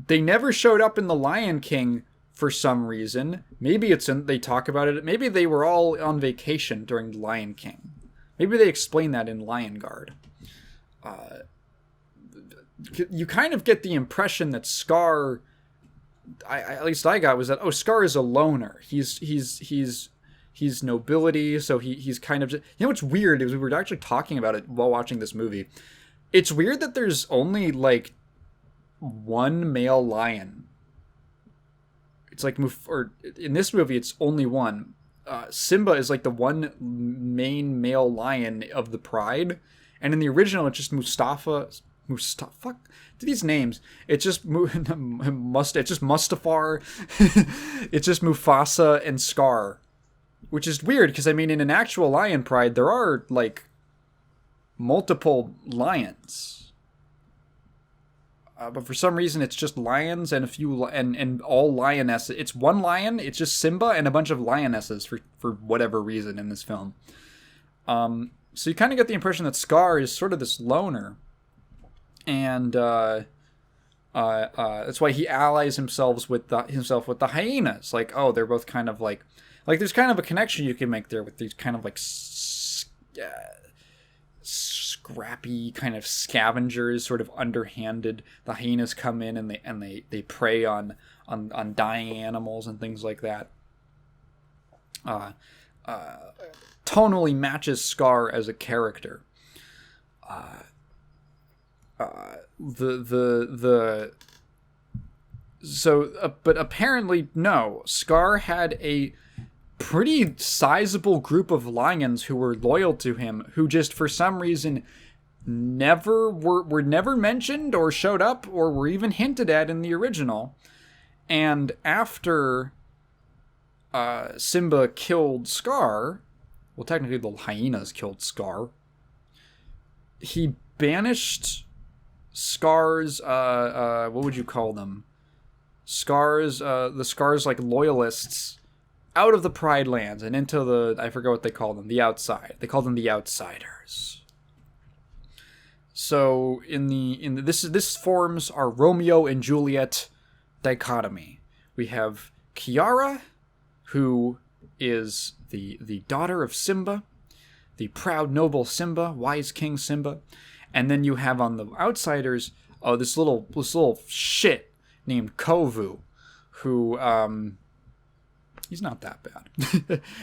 They never showed up in The Lion King for some reason. Maybe they talk about it. Maybe they were all on vacation during The Lion King. Maybe they explain that in Lion Guard. You kind of get the impression that Scar, at least I got, was that Scar is a loner. He's nobility, so he's kind of, what's weird is we were actually talking about it while watching this movie. It's weird that there's only like one male lion. It's like, or in this movie it's only one. Simba is like the one main male lion of the pride, and in the original it's just Mustafa. Fuck these names. It's just it's just Mustafar. It's just Mufasa and Scar, which is weird because I mean in an actual lion pride there are like multiple lions, but for some reason it's just lions and a few and all lionesses. It's one lion. It's just Simba and a bunch of lionesses for whatever reason in this film. So you kind of get the impression that Scar is sort of this loner. And that's why he allies himself with the hyenas. Like, they're both kind of like there's kind of a connection you can make there with these kind of like scrappy kind of scavengers, sort of underhanded. The hyenas come in and they prey on dying animals and things like that. Tonally matches Scar as a character. But apparently no. Scar had a pretty sizable group of lions who were loyal to him, who just for some reason were never mentioned or showed up or were even hinted at in the original. And after Simba killed Scar, well, technically the hyenas killed Scar, he banished Scar's, what would you call them? The Scar's like loyalists out of the Pride Lands and into the, I forget what they call them, the outside. They call them the Outsiders. So this forms our Romeo and Juliet dichotomy. We have Kiara, who is the daughter of Simba, the proud noble Simba, wise King Simba. And then you have on the Outsiders, this little shit named Kovu, who he's not that bad.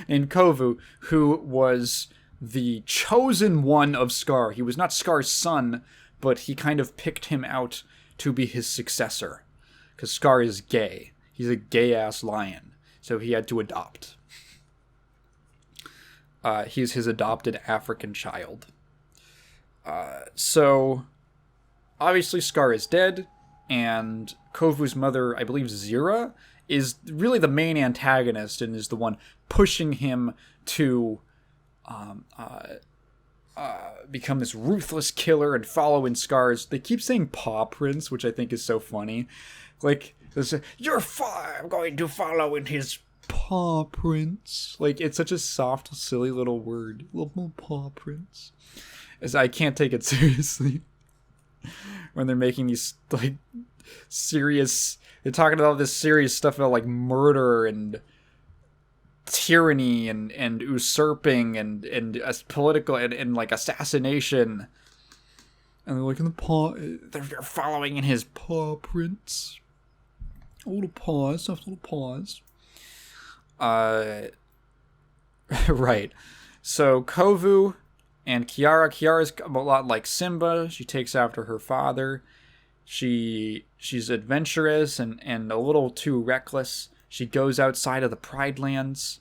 Named Kovu, who was the chosen one of Scar. He was not Scar's son, but he kind of picked him out to be his successor, because Scar is gay. He's a gay ass lion, so he had to adopt. He's his adopted African child. So, obviously Scar is dead, and Kovu's mother, I believe Zira, is really the main antagonist and is the one pushing him to become this ruthless killer and follow in Scar's. They keep saying paw prints, which I think is so funny. Like, I'm going to follow in his paw prints. Like, it's such a soft, silly little word. Little paw prints. As I can't take it seriously when they're making these like serious. They're talking about all this serious stuff about like murder and tyranny and usurping and political and like assassination. And they're like in the paw. They're following in his paw prints. Little paws, soft little paws. Right. So Kovu and Kiara's a lot like Simba. She takes after her father. She's adventurous and a little too reckless. She goes outside of the Pride Lands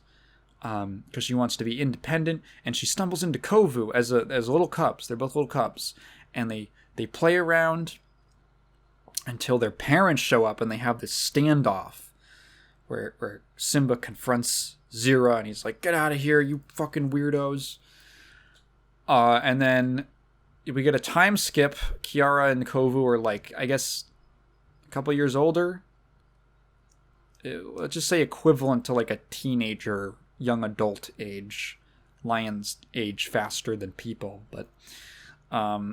because she wants to be independent. And she stumbles into Kovu as little cubs. They're both little cubs. And they play around until their parents show up and they have this standoff where Simba confronts Zira and he's like, "Get out of here, you fucking weirdos." And then we get a time skip. Kiara and Kovu are like, I guess, a couple years older. Let's just say equivalent to like a teenager, young adult age. Lions age faster than people, but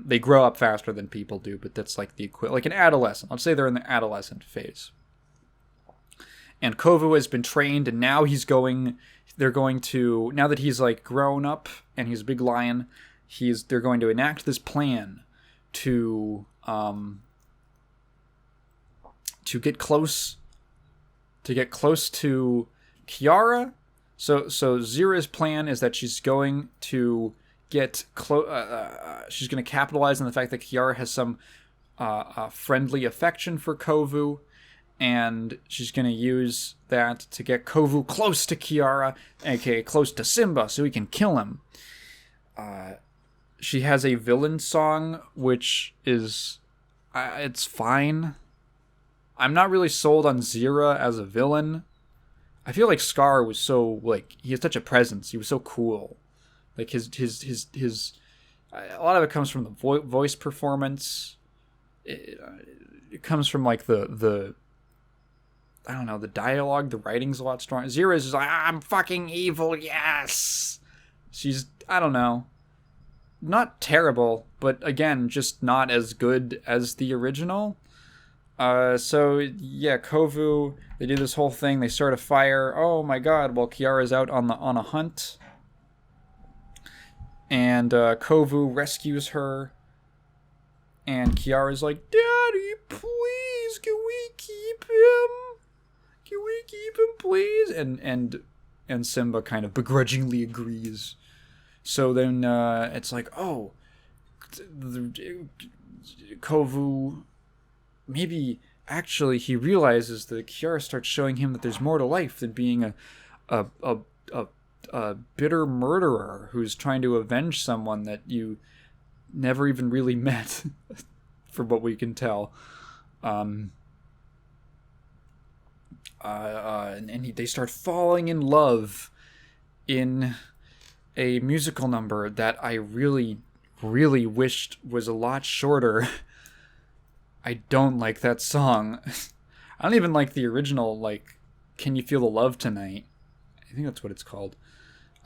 they grow up faster than people do. But that's like the like an adolescent. Let's say they're in the adolescent phase. And Kovu has been trained, and now they're going to, now that he's like grown up and he's a big lion, they're going to enact this plan to get close to Kiara. So Zira's plan is that she's going to get she's going to capitalize on the fact that Kiara has some friendly affection for Kovu, and she's going to use that to get Kovu close to Kiara, aka close to Simba, so he can kill him. She has a villain song, which is it's fine. I'm not really sold on Zira as a villain. I feel like Scar was so, like, he had such a presence. He was so cool. Like, his a lot of it comes from the voice performance. It comes from, like, the I don't know, the dialogue, the writing's a lot stronger. Zira is just like, I'm fucking evil, yes! She's, I don't know, not terrible, but, again, just not as good as the original. So, yeah, Kovu, they do this whole thing, they start a fire, oh my god, while Kiara's out on a hunt. And, Kovu rescues her, and Kiara's like, Daddy, please, can we keep him? Can we keep him, please? And Simba kind of begrudgingly agrees. So then, it's like, oh, Kovu... Maybe, actually, he realizes that Kiara starts showing him that there's more to life than being a bitter murderer who's trying to avenge someone that you never even really met, from what we can tell. And they start falling in love in a musical number that I really, really wished was a lot shorter. I don't like that song. I don't even like the original, like, Can You Feel the Love Tonight? I think that's what it's called.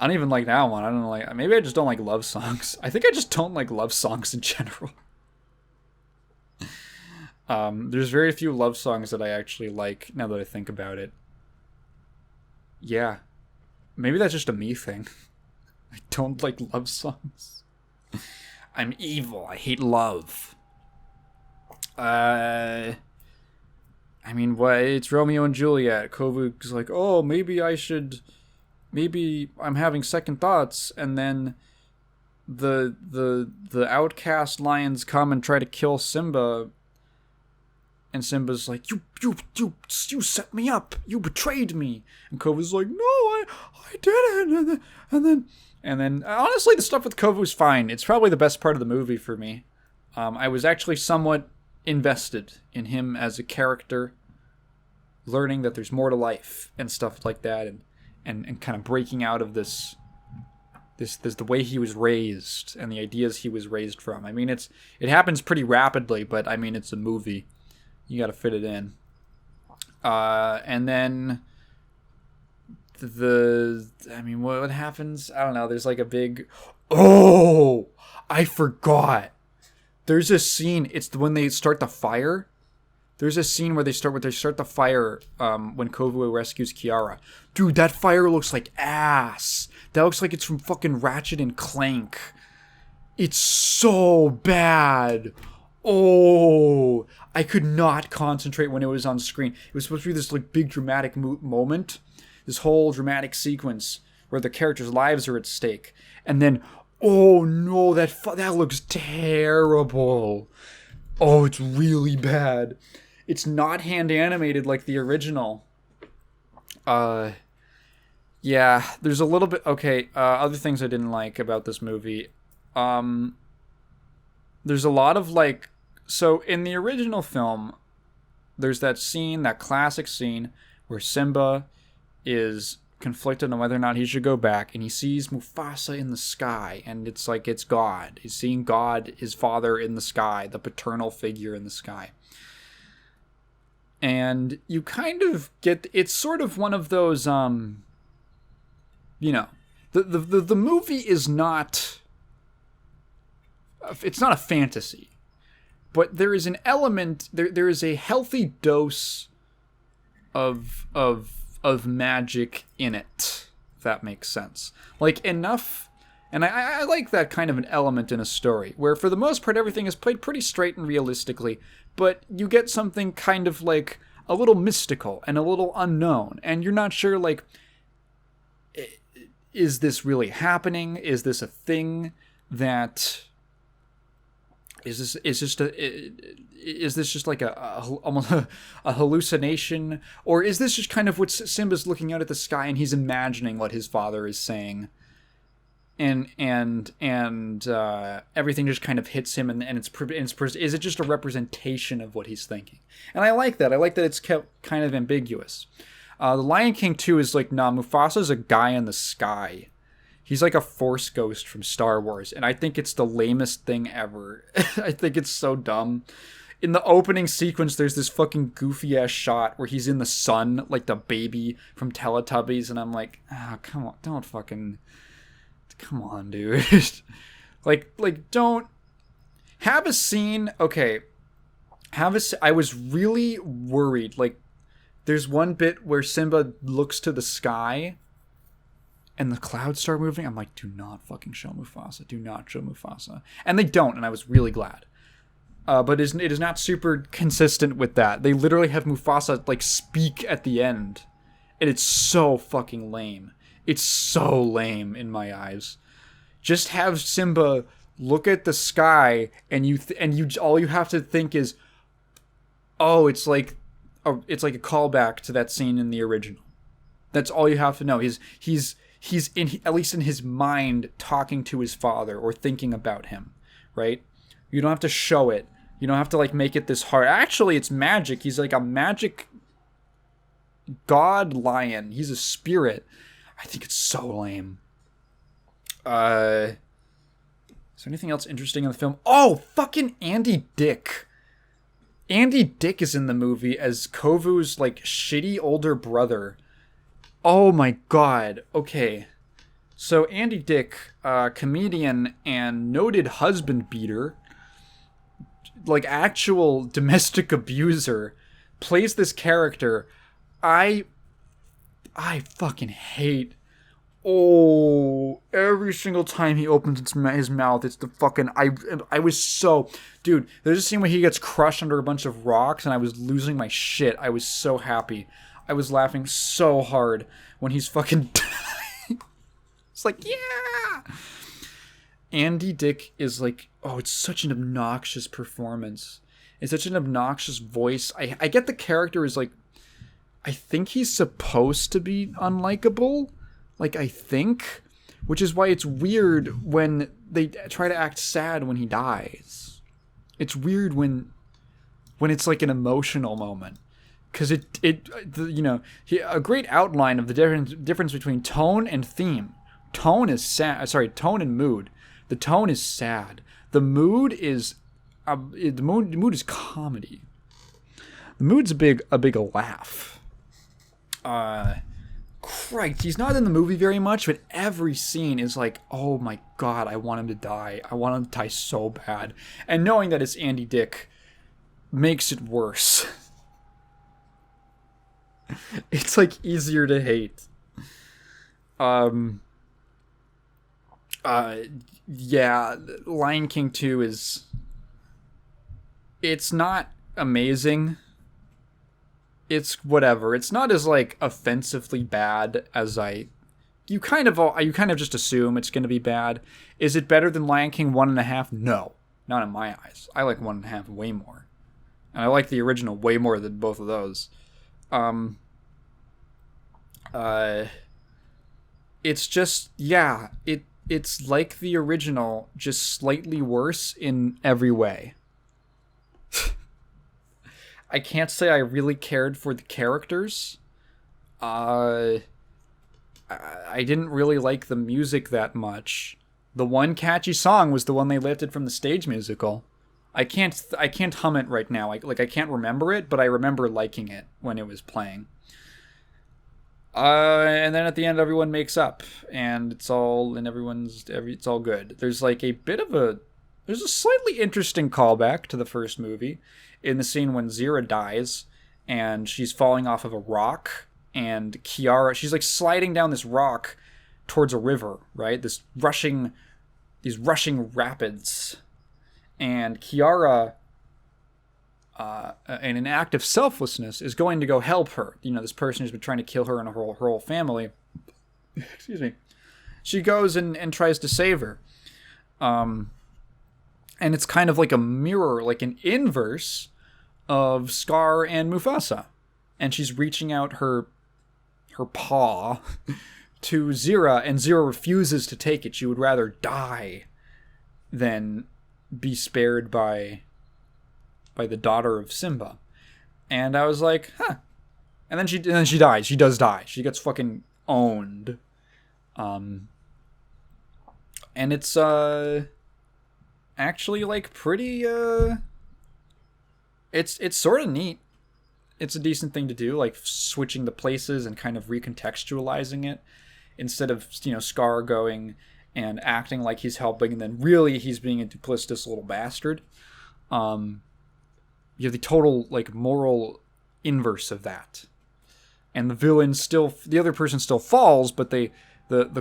I don't even like that one. I don't like, maybe I just don't like love songs. I think I just don't like love songs in general. There's very few love songs that I actually like, now that I think about it. Yeah. Maybe that's just a me thing. I don't like love songs. I'm evil. I hate love. I mean, it's Romeo and Juliet. Kovu's like, oh, maybe I'm having second thoughts, and then the outcast lions come and try to kill Simba, and Simba's like, you set me up, you betrayed me, and Kovu's like, no, I didn't, and then honestly, the stuff with Kovu's fine. It's probably the best part of the movie for me. I was actually somewhat invested in him as a character, learning that there's more to life and stuff like that, and kind of breaking out of this the way he was raised and the ideas he was raised from. I mean, it happens pretty rapidly, but I mean, it's a movie. You got to fit it in. And then what happens? I don't know. There's like a big, oh, I forgot. There's a scene. It's when they start the fire. There's a scene where they start the fire when Kovu rescues Kiara. Dude, that fire looks like ass. That looks like it's from fucking Ratchet and Clank. It's so bad. Oh, I could not concentrate when it was on screen. It was supposed to be this like big dramatic moment. This whole dramatic sequence where the characters' lives are at stake. And then, oh no, that looks terrible. Oh, it's really bad. It's not hand animated like the original. Yeah, there's a little bit, okay, other things I didn't like about this movie. There's a lot of like, so in the original film, there's that scene, that classic scene where Simba is conflicted on whether or not he should go back, and he sees Mufasa in the sky, and it's like it's God. He's seeing God, his father, in the sky, the paternal figure in the sky. And you kind of get, it's sort of one of those, the movie is not, it's not a fantasy, but there is an element, there is a healthy dose of magic in it, if that makes sense. Like, enough, and I like that kind of an element in a story, where for the most part everything is played pretty straight and realistically, but you get something kind of like a little mystical and a little unknown, and you're not sure, like, is this really happening? Is this a thing that... Is this just like almost a hallucination, or is this just kind of what Simba's looking out at the sky and he's imagining what his father is saying, and everything just kind of hits him, and is it just a representation of what he's thinking? And I like that. I like that it's kept kind of ambiguous. The Lion King 2 is like, nah, Mufasa's a guy in the sky. He's like a Force ghost from Star Wars, and I think it's the lamest thing ever. I think it's so dumb. In the opening sequence, there's this fucking goofy-ass shot where he's in the sun, like the baby from Teletubbies, and I'm like, come on, don't fucking... Come on, dude. like, don't... Have a scene... Okay. I was really worried. Like, there's one bit where Simba looks to the sky... and the clouds start moving. I'm like, do not fucking show Mufasa. Do not show Mufasa. And they don't, and I was really glad. But it is not super consistent with that. They literally have Mufasa, like, speak at the end. And it's so fucking lame. It's so lame in my eyes. Just have Simba look at the sky, and you all you have to think is, oh, it's like a callback to that scene in the original. That's all you have to know. He's in, at least in his mind, talking to his father or thinking about him, right? You don't have to show it. You don't have to, like, make it this hard. Actually, it's magic. He's like a magic god lion. He's a spirit. I think it's so lame. Is there anything else interesting in the film? Oh, fucking Andy Dick. Andy Dick is in the movie as Kovu's, like, shitty older brother. Oh my god. Okay. So Andy Dick, comedian and noted husband beater, like actual domestic abuser, plays this character. I fucking hate. Oh, every single time he opens his mouth, it's the fucking... I was so... Dude, there's a scene where he gets crushed under a bunch of rocks, and I was losing my shit. I was so happy. I was laughing so hard when he's fucking dying. It's like, yeah! Andy Dick is like, oh, it's such an obnoxious performance. It's such an obnoxious voice. I get the character is like, I think he's supposed to be unlikable. Like, I think. Which is why it's weird when they try to act sad when he dies. It's weird when it's like an emotional moment. Because a great outline of the difference between tone and theme. Tone is sad. Sorry, tone and mood. The tone is sad. The mood is the mood is comedy. The mood's a big laugh. Christ, he's not in the movie very much, but every scene is like, oh my god, I want him to die. I want him to die so bad. And knowing that it's Andy Dick makes it worse. It's like easier to hate. Yeah, Lion King 2 is... It's not amazing. It's whatever. It's not as, like, offensively bad as you kind of just assume it's going to be bad. Is it better than Lion King 1.5? No. Not in my eyes. I like 1.5 way more. And I like the original way more than both of those. It's just, yeah, it's like the original, just slightly worse in every way. I can't say I really cared for the characters. I didn't really like the music that much. The one catchy song was the one they lifted from the stage musical. I can't hum it right now. I can't remember it, but I remember liking it when it was playing. And then at the end, everyone makes up, and it's all good. There's like there's a slightly interesting callback to the first movie in the scene when Zira dies, and she's falling off of a rock, and she's like sliding down this rock towards a river, right? These rushing rapids, and Kiara, in an act of selflessness, is going to go help her. This person who's been trying to kill her and her whole family. Excuse me. She goes and tries to save her. And it's kind of like a mirror, like an inverse of Scar and Mufasa. And she's reaching out her paw to Zira, and Zira refuses to take it. She would rather die than be spared by the daughter of Simba. And I was like, huh. And then she dies. She does die. She gets fucking owned. And it's actually like pretty it's sort of neat. It's a decent thing to do, like switching the places and kind of recontextualizing it, instead of Scar going and acting like he's helping and then really he's being a duplicitous little bastard. You have the total like moral inverse of that, and the other person still falls, but the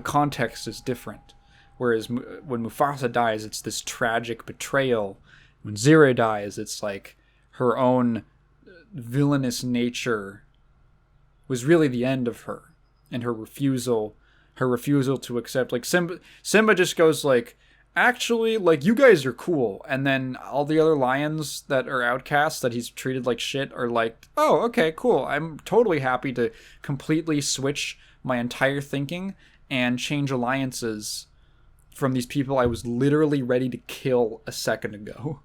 context is different. Whereas when Mufasa dies, it's this tragic betrayal. When Zira dies, it's like her own villainous nature was really the end of her, and her refusal to accept. Like Simba just goes like, actually, like, you guys are cool. And then all the other lions that are outcasts that he's treated like shit are like, oh, okay, cool. I'm totally happy to completely switch my entire thinking and change alliances from these people I was literally ready to kill a second ago.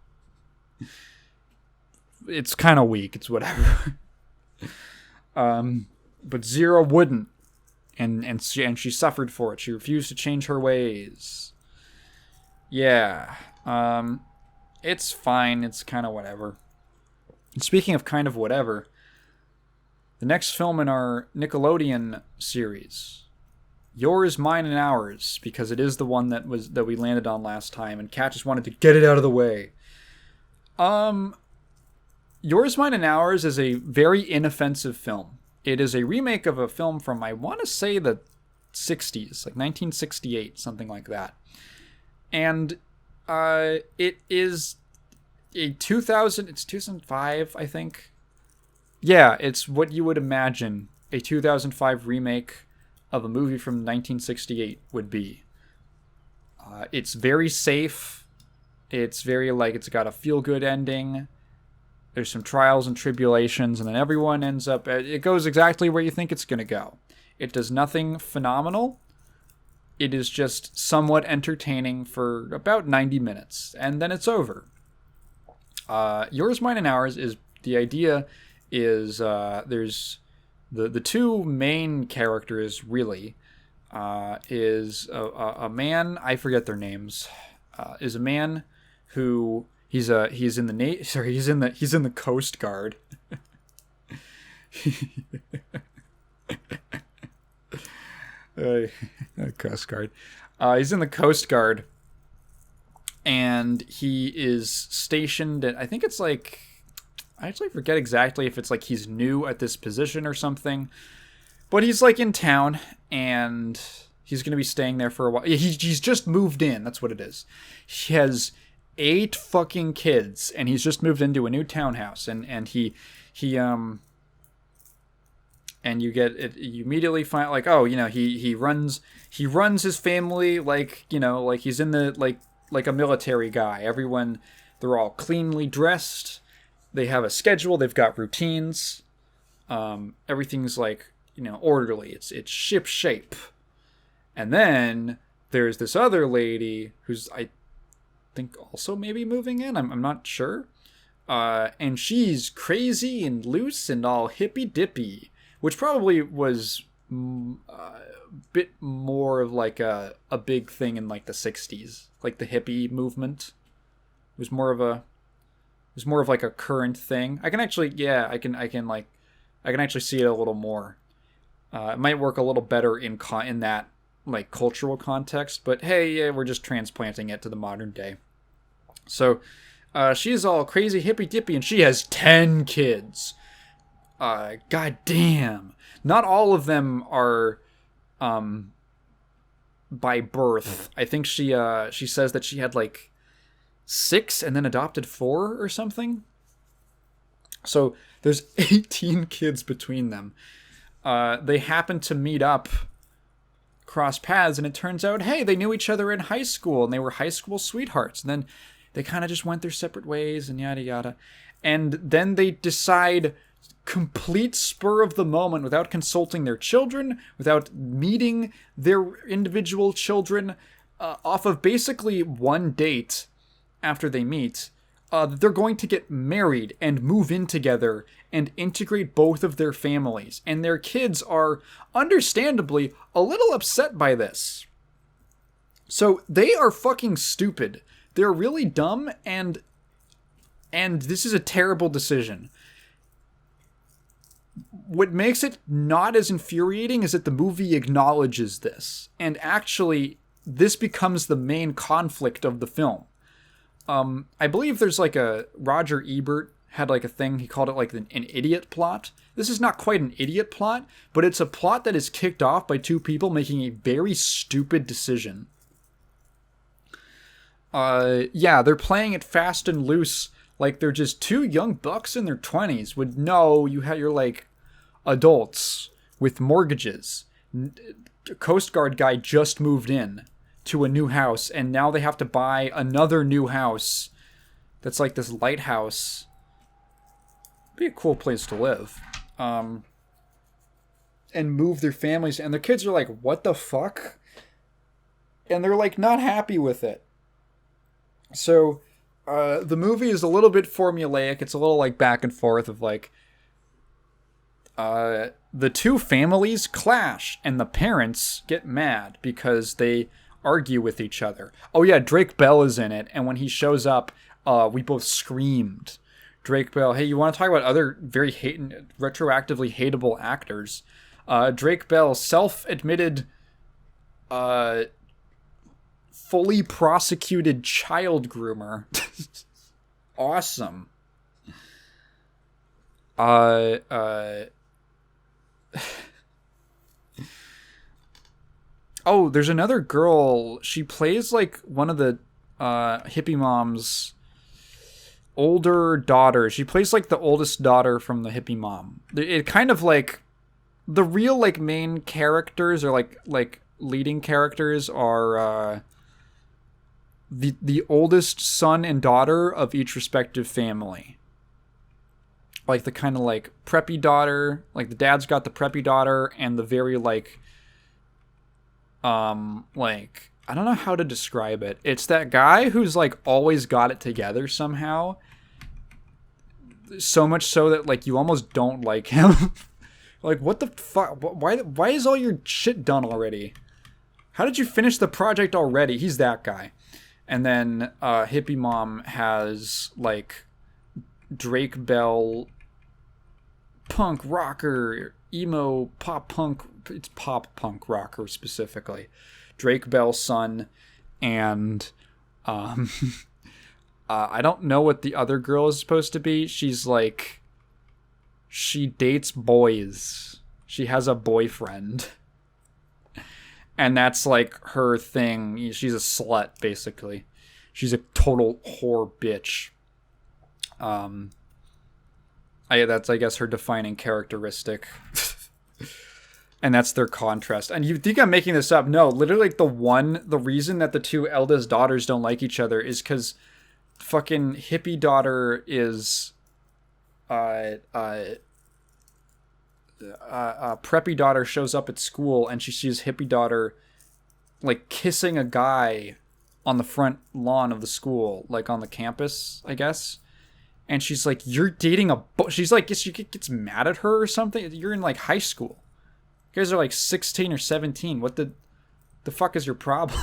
It's kind of weak. It's whatever. But Zira wouldn't. And she suffered for it. She refused to change her ways. Yeah, it's fine. It's kind of whatever. And speaking of kind of whatever, the next film in our Nickelodeon series, Yours, Mine, and Ours, because it is the one that we landed on last time, and Kat just wanted to get it out of the way. Yours, Mine, and Ours is a very inoffensive film. It is a remake of a film from, I want to say, the 60s, like 1968, something like that. And it is it's 2005, I think. Yeah, it's what you would imagine a 2005 remake of a movie from 1968 would be. It's very safe. It's very, like, it's got a feel-good ending. There's some trials and tribulations, and then everyone ends up... It goes exactly where you think it's going to go. It does nothing phenomenal. It is just somewhat entertaining for about 90 minutes, and then it's over. Yours, Mine, and Ours is... The idea is there's... The two main characters, really, is a man... I forget their names. Is a man who... He's in the Coast Guard. Coast Guard. He's in the Coast Guard, and he is stationed at, I think it's like, I actually forget exactly if it's like he's new at this position or something, but he's like in town, and he's going to be staying there for a while. He's just moved in. That's what it is. He has 8 fucking kids, and he's just moved into a new townhouse, and you get it, you immediately find, like, oh, he runs his family like, like he's in the like a military guy. Everyone, they're all cleanly dressed, they have a schedule, they've got routines, everything's like, orderly, it's ship shape. And then there's this other lady who's, I think, also maybe moving in. I'm not sure. And she's crazy and loose and all hippy dippy, which probably was bit more of like a big thing in like the 60s, like the hippie movement. It was more of like a current thing. I can actually I can actually see it a little more. It might work a little better in that like cultural context, but hey, yeah, we're just transplanting it to the modern day. So she's all crazy hippy dippy, and she has 10 kids. God damn. Not all of them are by birth. I think she says that she had like 6 and then adopted 4 or something. So there's 18 kids between them. They happen to meet up, cross paths, and it turns out, hey, they knew each other in high school, and they were high school sweethearts. And then they kind of just went their separate ways, and yada yada. And then they decide, complete spur of the moment, without consulting their children, without meeting their individual children, off of basically one date after they meet, they're going to get married and move in together and integrate both of their families. And their kids are, understandably, a little upset by this. So they are fucking stupid. They're really dumb, and this is a terrible decision. What makes it not as infuriating is that the movie acknowledges this. And actually, this becomes the main conflict of the film. I believe there's like Roger Ebert had like a thing, he called it like an idiot plot. This is not quite an idiot plot, but it's a plot that is kicked off by 2 people making a very stupid decision. They're playing it fast and loose, like they're just 2 young bucks in their 20s with you're like adults with mortgages. Coast Guard guy just moved in to a new house, and now they have to buy another new house that's like this lighthouse. Be a cool place to live. And move their families, and their kids are like, what the fuck? And they're like not happy with it. So the movie is a little bit formulaic. It's a little like back and forth of like the 2 families clash, and the parents get mad because they argue with each other. Oh yeah, Drake Bell is in it, and when he shows up, we both screamed. Drake Bell, hey, you want to talk about other very retroactively hateable actors? Drake Bell, self-admitted, fully prosecuted child groomer. Awesome. Oh, there's another girl. She plays like one of the hippie mom's older daughters. She plays like the oldest daughter from the hippie mom. It kind of like the real like main characters or like leading characters are the oldest son and daughter of each respective family. Like the kind of like preppy daughter, like the dad's got the preppy daughter, and the very like I don't know how to describe it. It's that guy who's like always got it together somehow. So much so that like you almost don't like him. Like, what the fuck? Why is all your shit done already? How did you finish the project already? He's that guy. And then Hippie Mom has like Drake Bell punk rocker, emo pop punk. It's pop punk rocker specifically. Drake Bell's son, and I don't know what the other girl is supposed to be. She's like, she dates boys. She has a boyfriend. And that's like her thing. She's a slut, basically. She's a total whore bitch. That's, I guess, her defining characteristic. And that's their contrast. And you think I'm making this up? No, literally, like the reason that the 2 eldest daughters don't like each other is because fucking hippie daughter is preppy daughter shows up at school, and she sees hippie daughter like kissing a guy on the front lawn of the school, like on the campus, I guess. And she's like, "You're dating a she's like, she gets mad at her or something. You're in like high school. You guys are like 16 or 17. What the fuck is your problem?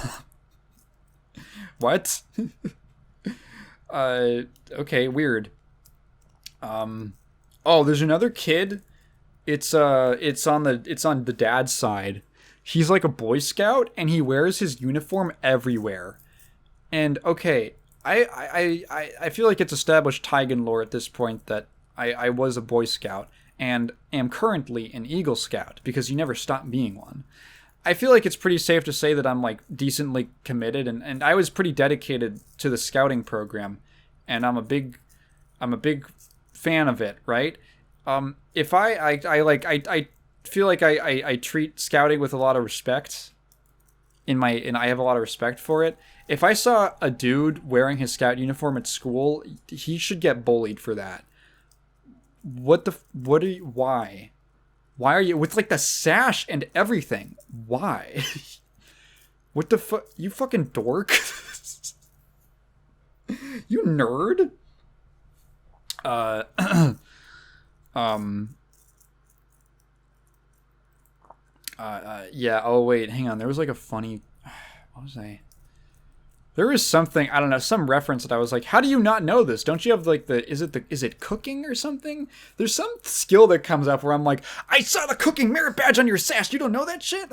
What? Okay, weird. Oh, there's another kid. It's on the dad's side. He's like a Boy Scout, and he wears his uniform everywhere. And okay, I feel like it's established Taigen lore at this point that I was a Boy Scout and am currently an Eagle Scout because you never stop being one. I feel like it's pretty safe to say that I'm like decently committed, and I was pretty dedicated to the scouting program, and I'm a big fan of it, right? If I feel like I treat scouting with a lot of respect and I have a lot of respect for it. If I saw a dude wearing his scout uniform at school, he should get bullied for that. Why? Why are you with like the sash and everything? Why? What the fuck? You fucking dork. You nerd. Yeah, oh wait, hang on. There was like a funny, what was I? There was something, I don't know, some reference that I was like, how do you not know this? Don't you have like is it cooking or something? There's some skill that comes up where I'm like, I saw the cooking merit badge on your sash. You don't know that shit?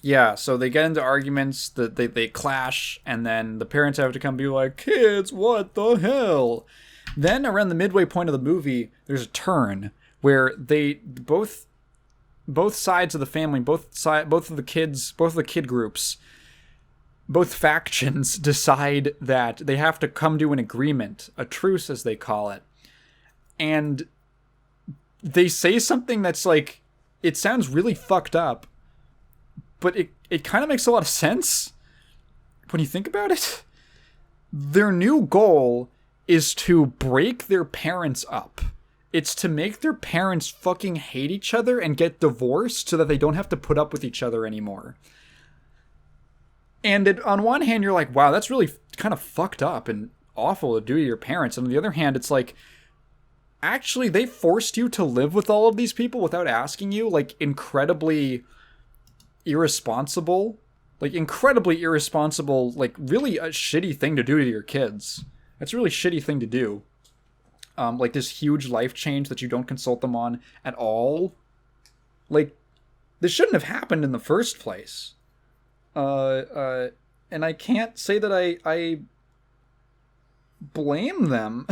Yeah, so they get into arguments, that they clash, and then the parents have to come be like, kids, what the hell? Then around the midway point of the movie, there's a turn where they both sides of the family, both of the kid groups, both factions decide that they have to come to an agreement, a truce as they call it. And they say something that's like, it sounds really fucked up, but it kind of makes a lot of sense when you think about it. Their new goal is to break their parents up. It's to make their parents fucking hate each other and get divorced so that they don't have to put up with each other anymore. And on one hand, you're like, wow, that's really kind of fucked up and awful to do to your parents. And on the other hand, it's like, actually, they forced you to live with all of these people without asking you, like, incredibly irresponsible, like, really a shitty thing to do to your kids. That's a really shitty thing to do. Like this huge life change that you don't consult them on at all. Like, this shouldn't have happened in the first place. And I can't say that I blame them.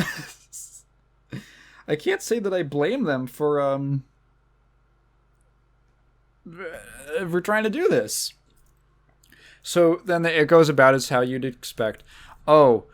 I can't say that I blame them for trying to do this. So then it goes about as how you'd expect. Oh,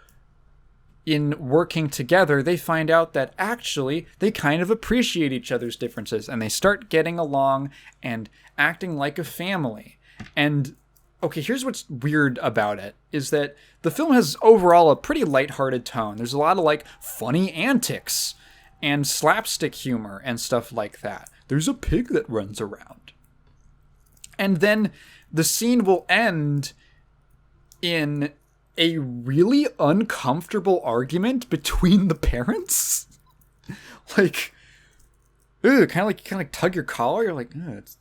in working together, they find out that actually they kind of appreciate each other's differences, and they start getting along and acting like a family. And okay, here's what's weird about it, is that the film has overall a pretty lighthearted tone. There's a lot of like funny antics and slapstick humor and stuff like that. There's a pig that runs around. And then the scene will end in a really uncomfortable argument between the parents. Like, kind of like tug your collar. You're like, it's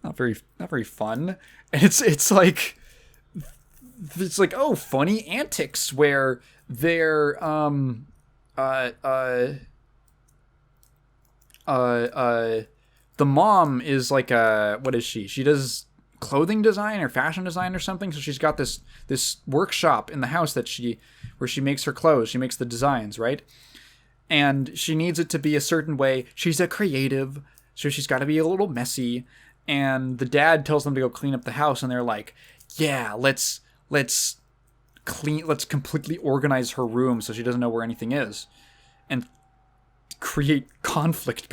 not very fun. And it's like, oh, funny antics where they're the mom is like what is she? She does clothing design or fashion design or something. So she's got this workshop in the house where she makes her clothes. She makes the designs, right? And she needs it to be a certain way. She's a creative, so she's got to be a little messy. And the dad tells them to go clean up the house, and they're like, yeah, let's completely organize her room so she doesn't know where anything is, and create conflict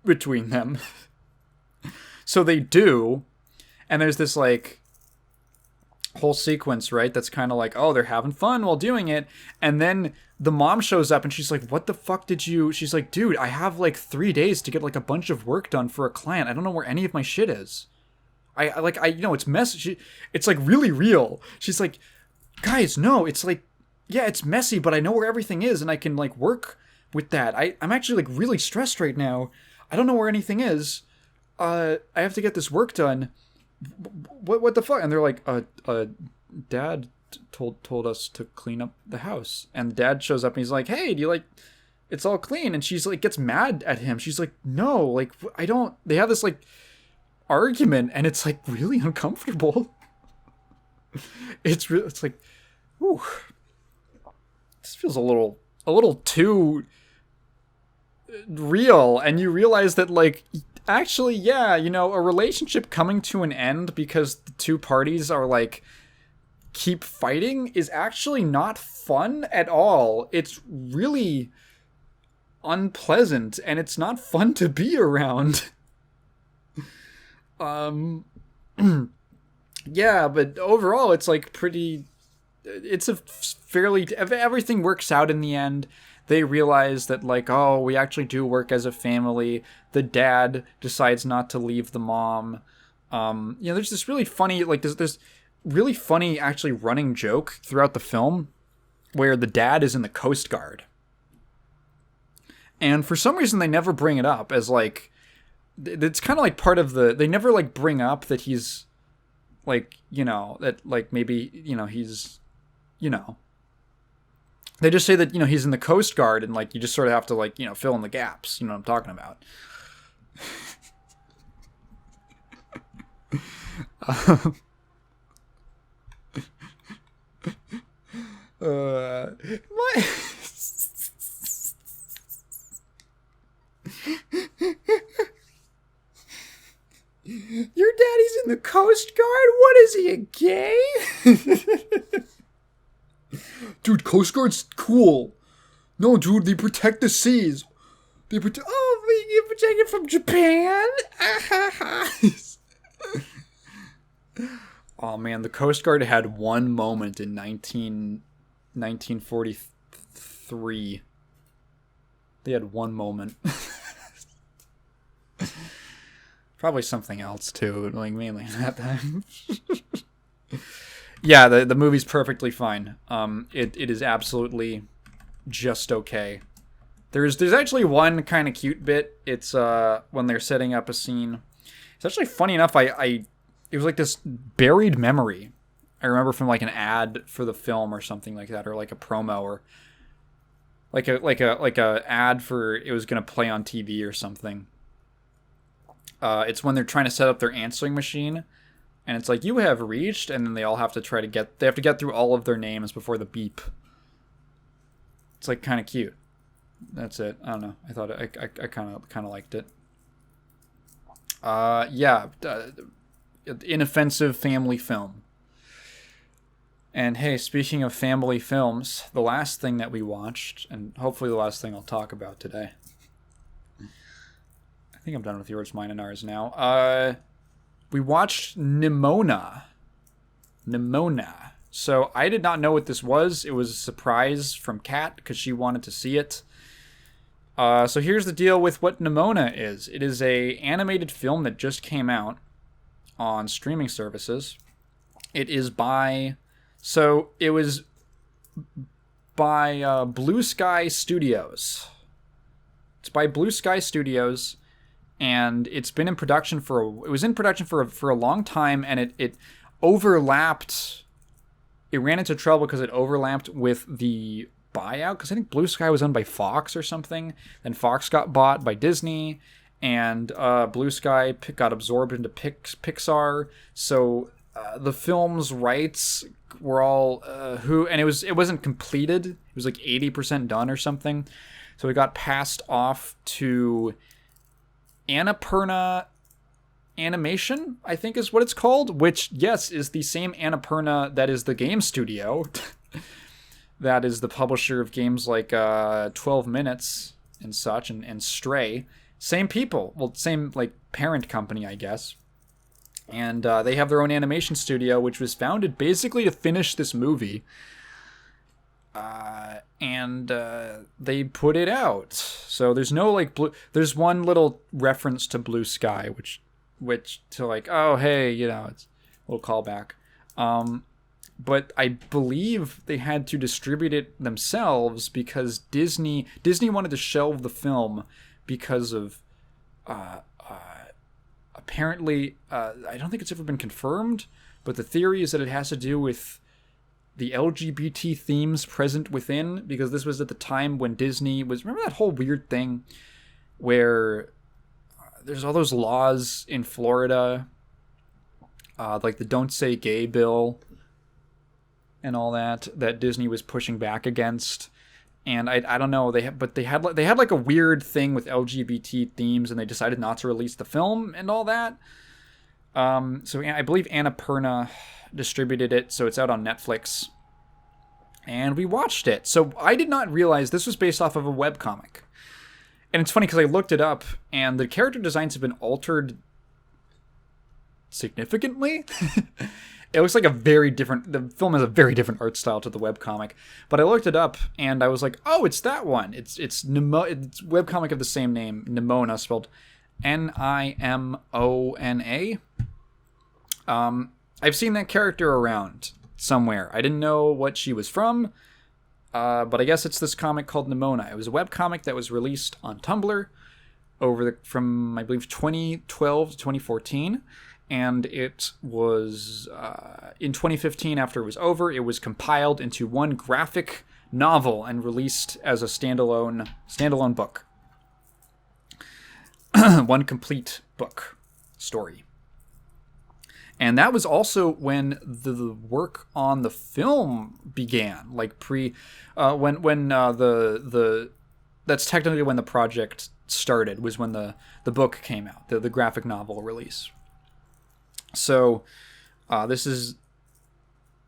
between them. So they do. And there's this, like, whole sequence, right, that's kind of like, oh, they're having fun while doing it. And then the mom shows up, and she's like, what the fuck did you... She's like, dude, I have, like, 3 days to get, like, a bunch of work done for a client. I don't know where any of my shit is. I it's messy. It's, like, really real. She's like, guys, no, it's, like, yeah, it's messy, but I know where everything is, and I can, like, work with that. I'm actually like really stressed right now. I don't know where anything is. I have to get this work done. What the fuck? And they're like, Dad told us to clean up the house. And Dad shows up and he's like, hey, do you like, it's all clean. And she's like, gets mad at him. She's like, no, like, I don't. They have this like argument, and it's like really uncomfortable. It's like, ooh, this feels a little too real. And you realize that, like, actually, yeah, you know, a relationship coming to an end because the two parties are like keep fighting is actually not fun at all. It's really unpleasant, and it's not fun to be around. Yeah, but overall it's like pretty, it's a fairly, everything works out in the end. They realize that, like, oh, we actually do work as a family. The dad decides not to leave the mom. You know, there's this really funny, like, there's really funny actually running joke throughout the film where the dad is in the Coast Guard. And for some reason, they never bring it up as, like, it's kind of like part of the, they never, like, bring up that he's, like, you know, that, like, maybe, you know, he's, you know, they just say that, you know, he's in the Coast Guard, and, like, you just sort of have to, like, you know, fill in the gaps. You know what I'm talking about. What? Your daddy's in the Coast Guard? What is he, a gay? Dude, Coast Guard's cool. No, dude, they protect the seas. They protect. Oh, you protect it from Japan? Oh man, the Coast Guard had one moment in 1943. They had one moment. Probably something else too, like mainly that time. Yeah, the movie's perfectly fine. It is absolutely just okay. There's actually one kind of cute bit. It's when they're setting up a scene. It's actually funny enough. It was like this buried memory. I remember from like an ad for the film or something like that, or like a promo, or like a ad for it was gonna play on TV or something. It's when they're trying to set up their answering machine, and it's like, you have reached, and then they all have to get through all of their names before the beep. It's like kind of cute. That's it. I don't know. I thought I kind of liked it. Yeah, inoffensive family film. And hey, speaking of family films, the last thing that we watched, and hopefully the last thing I'll talk about today. I think I'm done with yours, mine, and ours now. We watched Nimona. So I did not know what this was. It was a surprise from Kat because she wanted to see it. So here's the deal with what Nimona is. It is a animated film that just came out on streaming services. It is by... So it was by Blue Sky Studios. It's by Blue Sky Studios. And it's been in production for a long time, and it overlapped. It ran into trouble because it overlapped with the buyout, because I think Blue Sky was owned by Fox or something. Then Fox got bought by Disney, and Blue Sky got absorbed into Pixar. So the film's rights were all and it wasn't completed. It was like 80% done or something. So it got passed off to Annapurna Animation, I think is what it's called, which, yes, is the same Annapurna that is the game studio. That is the publisher of games like 12 Minutes and such, and Stray. Same people. Well, same, like, parent company, I guess. And they have their own animation studio, which was founded basically to finish this movie. And they put it out. So there's no, like, there's one little reference to Blue Sky, which to, like, oh, hey, you know, it's a little callback. but I believe they had to distribute it themselves because Disney wanted to shelve the film because of apparently I don't think it's ever been confirmed, but the theory is that it has to do with the LGBT themes present within, because this was at the time when Disney was, remember that whole weird thing where there's all those laws in Florida, like the Don't Say Gay bill and all that Disney was pushing back against. And I don't know, they had like a weird thing with LGBT themes, and they decided not to release the film and all that. So I believe Annapurna distributed it, so it's out on Netflix. And we watched it. So I did not realize this was based off of a webcomic. And it's funny because I looked it up, and the character designs have been altered significantly. It looks like the film has a very different art style to the webcomic. But I looked it up, and I was like, oh, it's that one. It's webcomic of the same name, Nimona, spelled Nimona. I've seen that character around somewhere. I didn't know what she was from, but I guess it's this comic called Nimona. It was a webcomic that was released on Tumblr from, I believe, 2012 to 2014. And it was, in 2015, after it was over, it was compiled into one graphic novel and released as a standalone book. One complete book story. And that was also when the work on the film began, like that's technically when the project started, was when the book came out, the graphic novel release. So, this is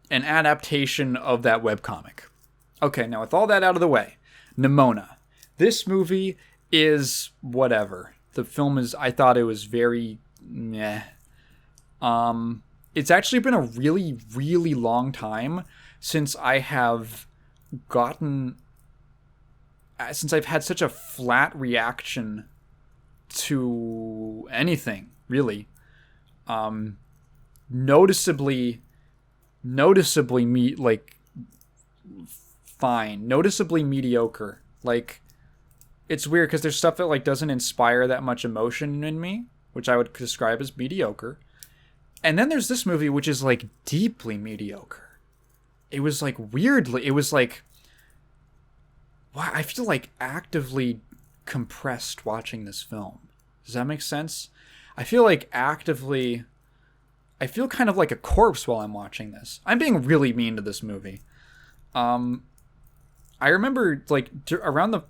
an adaptation of that webcomic. Okay, now with all that out of the way, Nimona. This movie is whatever. The film is, I thought it was very meh. It's actually been a really, really long time since I've had such a flat reaction to anything, really. Noticeably fine, noticeably mediocre. Like, it's weird because there's stuff that like doesn't inspire that much emotion in me, which I would describe as mediocre. And then there's this movie, which is like deeply mediocre. It was like weirdly, it was like, wow, I feel like actively compressed watching this film. Does that make sense? I feel kind of like a corpse while I'm watching this. I'm being really mean to this movie. I remember like around the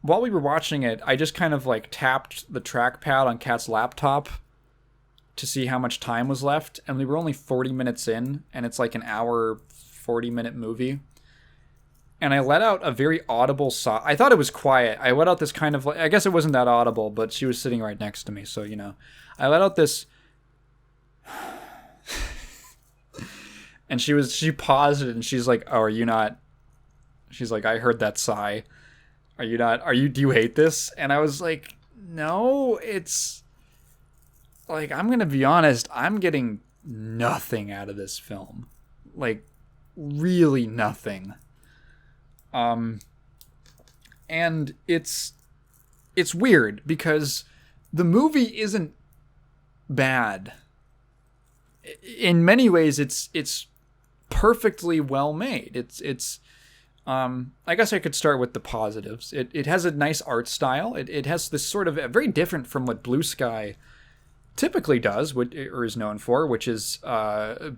while we were watching it, I just kind of like tapped the trackpad on Kat's laptop to see how much time was left, and we were only 40 minutes in, and it's like an hour 40-minute movie. And I let out a very audible sigh. I thought it was quiet. I let out this kind of like, I guess it wasn't that audible, but she was sitting right next to me, so I let out this and she paused it, and she's like, "Oh, are you not?" She's like, "I heard that sigh. Do you hate this?" And I was like, "No, it's like, I'm going to be honest, I'm getting nothing out of this film. Like, really nothing." And it's weird because the movie isn't bad. In many ways, it's perfectly well made. I guess I could start with the positives. It has a nice art style. It has this sort of very different from what Blue Sky typically does, or is known for, which is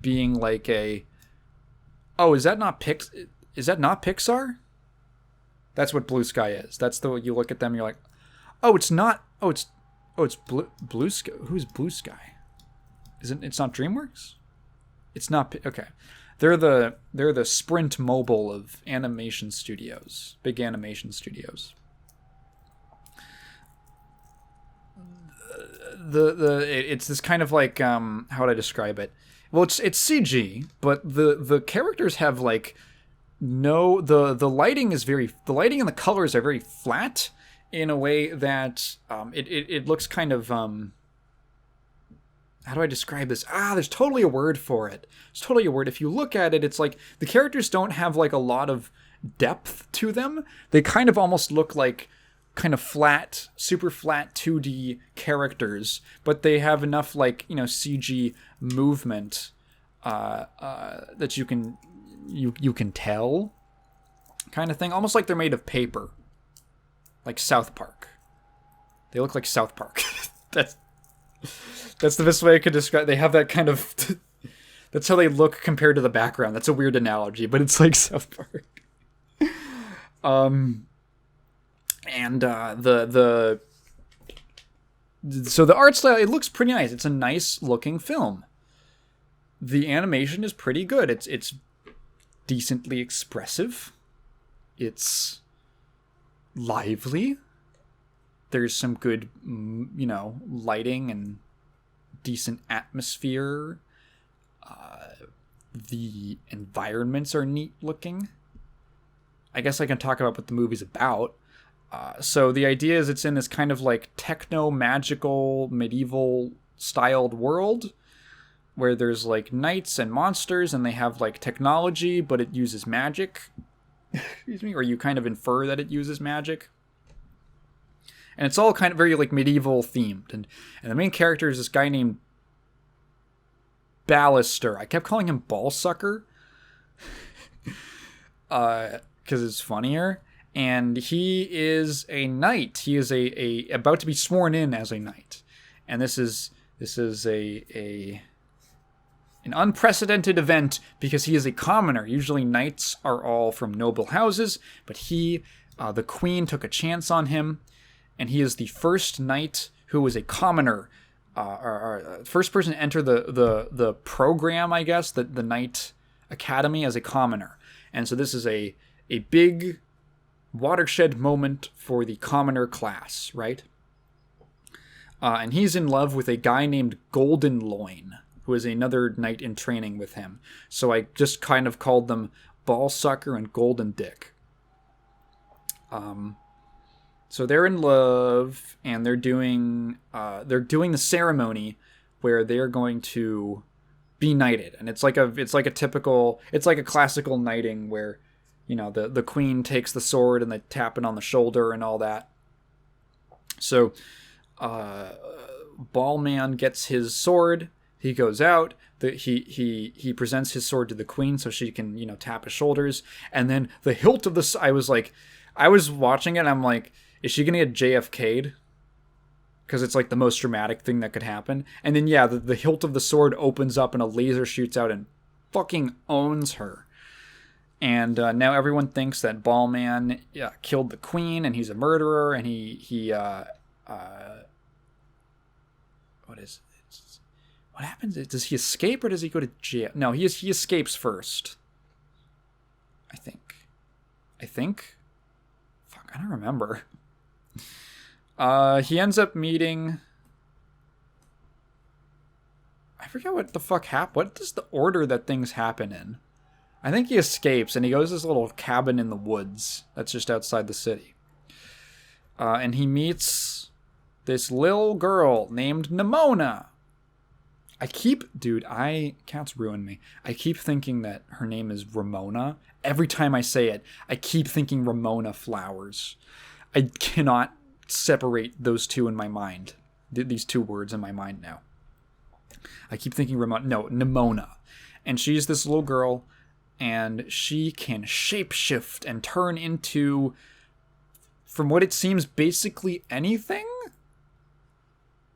being like a, oh, is that not Pixar? That's what Blue Sky is. That's you look at them, you're like, oh, it's not. It's Blue Sky. Who's Blue Sky? It's not DreamWorks? It's not. Okay. They're the Sprint Mobile of animation studios, big animation studios. It's this kind of like, how would I describe it? Well, it's CG, but the characters have like the lighting and the colors are very flat in a way that it looks kind of how do I describe this? There's totally a word for it. There's totally a word. If you look at it, it's like the characters don't have like a lot of depth to them. They kind of almost look like kind of flat, super flat 2D characters, but they have enough like, CG movement that you can tell, kind of thing. Almost like they're made of paper, like South Park. They look like South Park. That's the best way I could describe. They have that kind of. That's how they look compared to the background. That's a weird analogy, but it's like South Park. And so the art style, it looks pretty nice. It's a nice looking film. The animation is pretty good. It's decently expressive. It's lively. There's some good, lighting and decent atmosphere. The environments are neat looking. I guess I can talk about what the movie's about. So the idea is it's in this kind of like techno-magical, medieval-styled world where there's like knights and monsters and they have like technology, but it uses magic. Excuse me, or you kind of infer that it uses magic. And it's all kind of very like medieval themed. And the main character is this guy named Ballister. I kept calling him Ballsucker because it's funnier. And he is a knight. He is a about to be sworn in as a knight. And this is an unprecedented event because he is a commoner. Usually knights are all from noble houses, but the queen took a chance on him. And he is the first knight who was a commoner, or first person to enter the program, I guess, the Knight Academy as a commoner. And so this is a big watershed moment for the commoner class, right? And he's in love with a guy named Golden Loin, who is another knight in training with him. So I just kind of called them Ballsucker and Golden Dick. So they're in love, and they're doing the ceremony where they're going to be knighted, and it's like a classical knighting where, the queen takes the sword and they tap it on the shoulder and all that. So, Ballman gets his sword. He goes out. He presents his sword to the queen so she can tap his shoulders, and then the hilt of the. I was watching it, and I'm like, is she going to get JFK'd? Because it's like the most dramatic thing that could happen. And then, the hilt of the sword opens up and a laser shoots out and fucking owns her. And now everyone thinks that Ballman killed the queen and he's a murderer. And what happens? Does he escape or does he go to jail? No, he escapes first. I think. Fuck, I don't remember. He ends up meeting. I forget what the fuck happened. What is the order that things happen in? I think he escapes and he goes to this little cabin in the woods that's just outside the city. And he meets this little girl named Nimona. Cats ruin me. I keep thinking that her name is Ramona. Every time I say it, I keep thinking Ramona Flowers. I cannot separate those two in my mind. These two words in my mind now. I keep thinking Nimona. And she's this little girl, and she can shapeshift and turn into, from what it seems, basically anything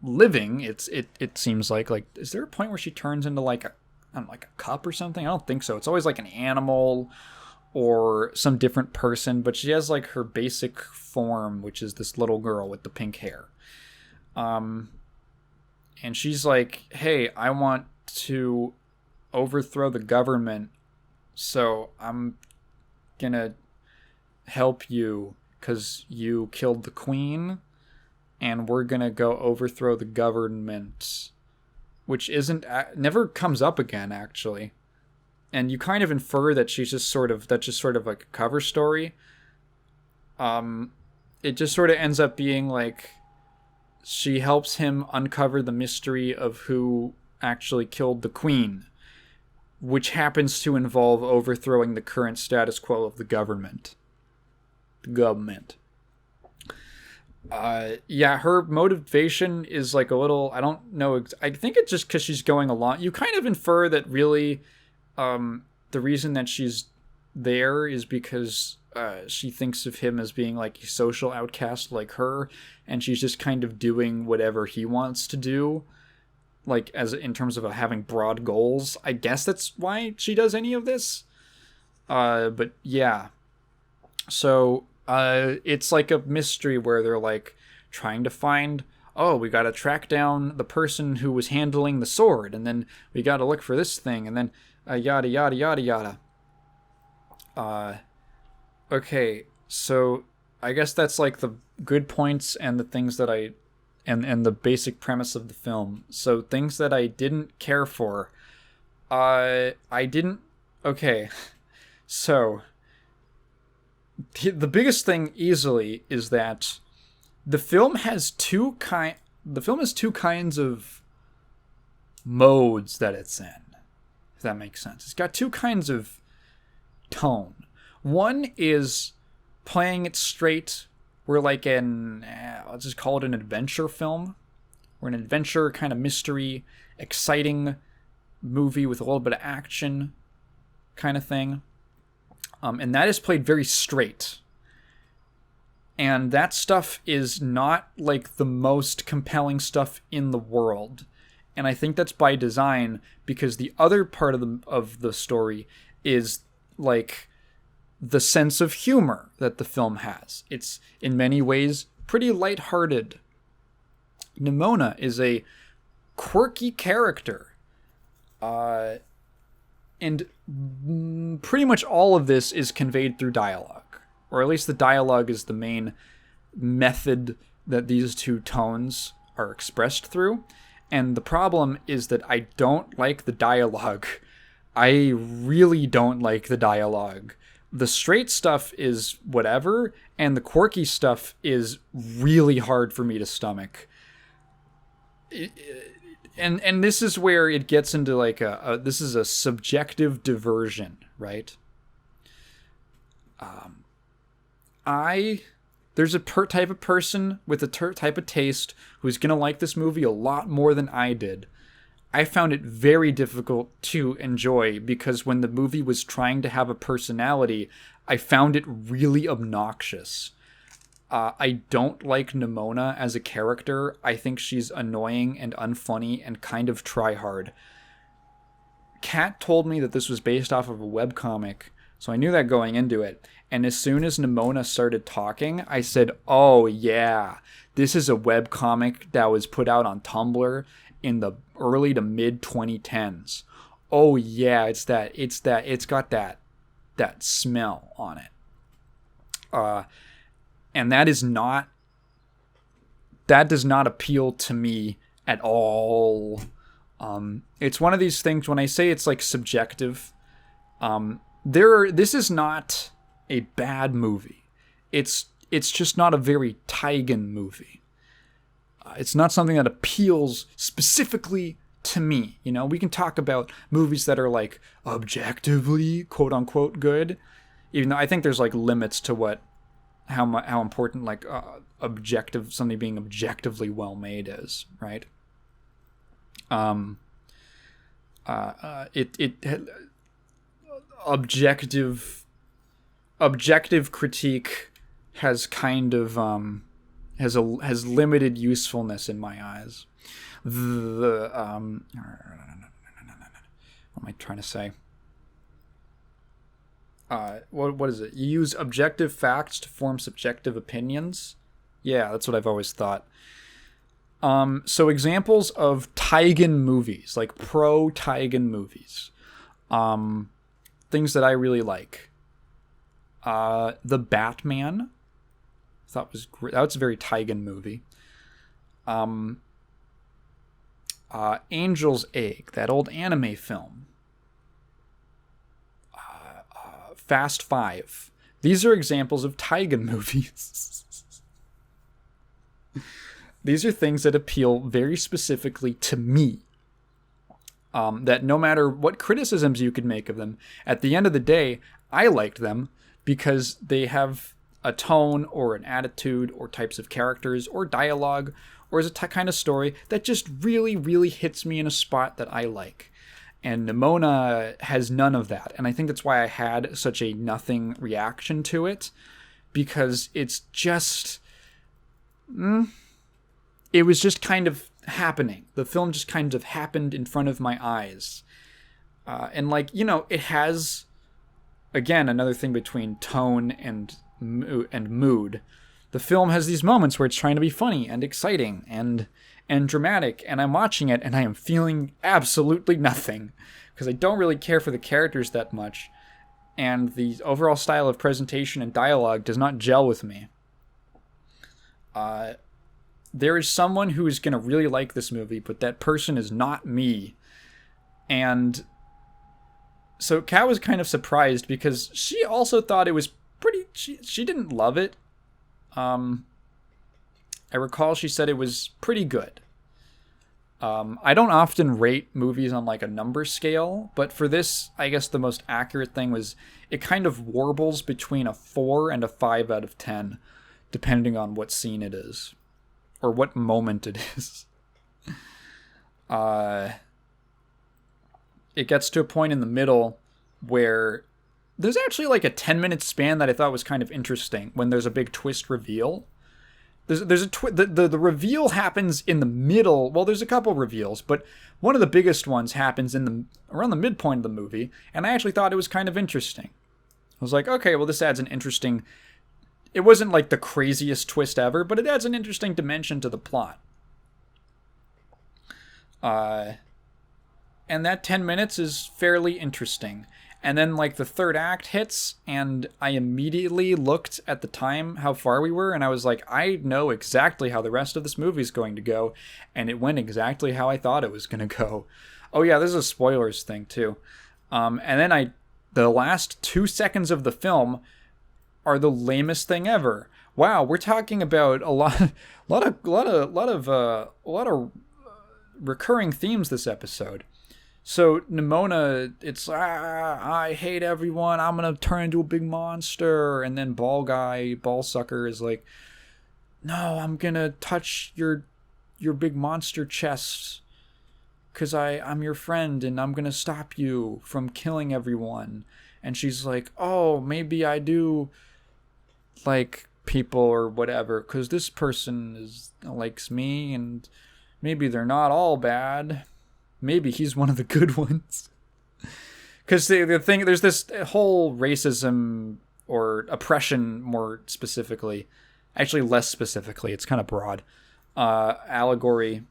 living. It seems like is there a point where she turns into like a cup or something? I don't think so. It's always like an animal or some different person, but she has like her basic form, which is this little girl with the pink hair. And she's like, hey, I want to overthrow the government, so I'm gonna help you because you killed the queen, and we're gonna go overthrow the government, which never comes up again, actually. And you kind of infer that that's just sort of like a cover story. It just sort of ends up being like she helps him uncover the mystery of who actually killed the queen, which happens to involve overthrowing the current status quo of the government. Yeah, her motivation is like a little, I don't know, I think it's just because she's going along. You kind of infer that really the reason that she's there is because she thinks of him as being like a social outcast like her, and she's just kind of doing whatever he wants to do, like as in terms of having broad goals. I guess that's why she does any of this. But yeah, so it's like a mystery where they're like trying to find, oh, we gotta track down the person who was handling the sword, and then we gotta look for this thing, and then yada yada yada yada. Okay, so I guess that's like the good points and the things that and the basic premise of the film. So things that I didn't care for. I didn't. Okay, so the biggest thing easily is that the film has two kinds of modes that it's in. If that makes sense. It's got two kinds of tone. One is playing it straight. We're like I'll just call it an adventure film. We're an adventure kind of mystery, exciting movie with a little bit of action kind of thing. And that is played very straight. And that stuff is not like the most compelling stuff in the world. And I think that's by design, because the other part of the story is like the sense of humor that the film has. It's in many ways pretty lighthearted. Nimona is a quirky character. And pretty much all of this is conveyed through dialogue. Or at least the dialogue is the main method that these two tones are expressed through. And the problem is that I don't like the dialogue. I really don't like the dialogue. The straight stuff is whatever, and the quirky stuff is really hard for me to stomach. And this is where it gets into like this is a subjective diversion, right? There's a type of person with a type of taste who's gonna like this movie a lot more than I did. I found it very difficult to enjoy because when the movie was trying to have a personality, I found it really obnoxious. I don't like Nimona as a character. I think she's annoying and unfunny and kind of try-hard. Kat told me that this was based off of a webcomic, so I knew that going into it. And as soon as Nimona started talking, I said, oh yeah, this is a webcomic that was put out on Tumblr in the early to mid 2010s. Oh yeah, it's got that smell on it. And that does not appeal to me at all. It's one of these things, when I say it's like subjective, this is not a bad movie. It's just not a very Taigen movie. It's not something that appeals specifically to me. You know, we can talk about movies that are like objectively quote unquote good, even though I think there's like limits to how important like something being objectively well made is, right? Objective critique has kind of has limited usefulness in my eyes. What am I trying to say? What is it? You use objective facts to form subjective opinions? Yeah, that's what I've always thought. So examples of Taigen movies, like pro-Taigen movies. Things that I really like. The Batman. Thought was great. That was a very Taigen movie. Angel's Egg, that old anime film. Fast Five. These are examples of Taigen movies. These are things that appeal very specifically to me. That no matter what criticisms you could make of them, at the end of the day, I liked them because they have a tone or an attitude or types of characters or dialogue or is a kind of story that just really, really hits me in a spot that I like. And Nimona has none of that. And I think that's why I had such a nothing reaction to it, because it's just... it was just kind of happening. The film just kind of happened in front of my eyes. And like, you know, it has, again, another thing between tone and mood. The film has these moments where it's trying to be funny and exciting and dramatic, and I'm watching it and I am feeling absolutely nothing because I don't really care for the characters that much, and the overall style of presentation and dialogue does not gel with me. There is someone who is going to really like this movie, but that person is not me. And so Kat was kind of surprised because she also thought it was pretty... She didn't love it. I recall she said it was pretty good. I don't often rate movies on like a number scale, but for this, I guess the most accurate thing was it kind of warbles between a 4 and a 5 out of 10, depending on what scene it is. Or what moment it is. It gets to a point in the middle where there's actually like a 10-minute span that I thought was kind of interesting when there's a big twist reveal. There's the reveal happens in the middle. Well, there's a couple reveals, but one of the biggest ones happens around the midpoint of the movie, and I actually thought it was kind of interesting. I was like, okay, well, this adds an interesting... It wasn't like the craziest twist ever, but it adds an interesting dimension to the plot. And that 10 minutes is fairly interesting. And then like the third act hits, and I immediately looked at the time, how far we were, and I was like, I know exactly how the rest of this movie is going to go, and it went exactly how I thought it was going to go. Oh yeah, this is a spoilers thing too. And then the last 2 seconds of the film are the lamest thing ever. Wow, we're talking about a lot of recurring themes this episode. So Nimona, it's I hate everyone. I'm gonna turn into a big monster, and then Ballsucker is like, no, I'm gonna touch your big monster chest, cause I'm your friend, and I'm gonna stop you from killing everyone. And she's like, oh, maybe I do like people or whatever, because this person likes me, and maybe they're not all bad. Maybe he's one of the good ones. Because the thing, there's this whole racism or oppression, more specifically, actually less specifically, it's kind of broad, allegory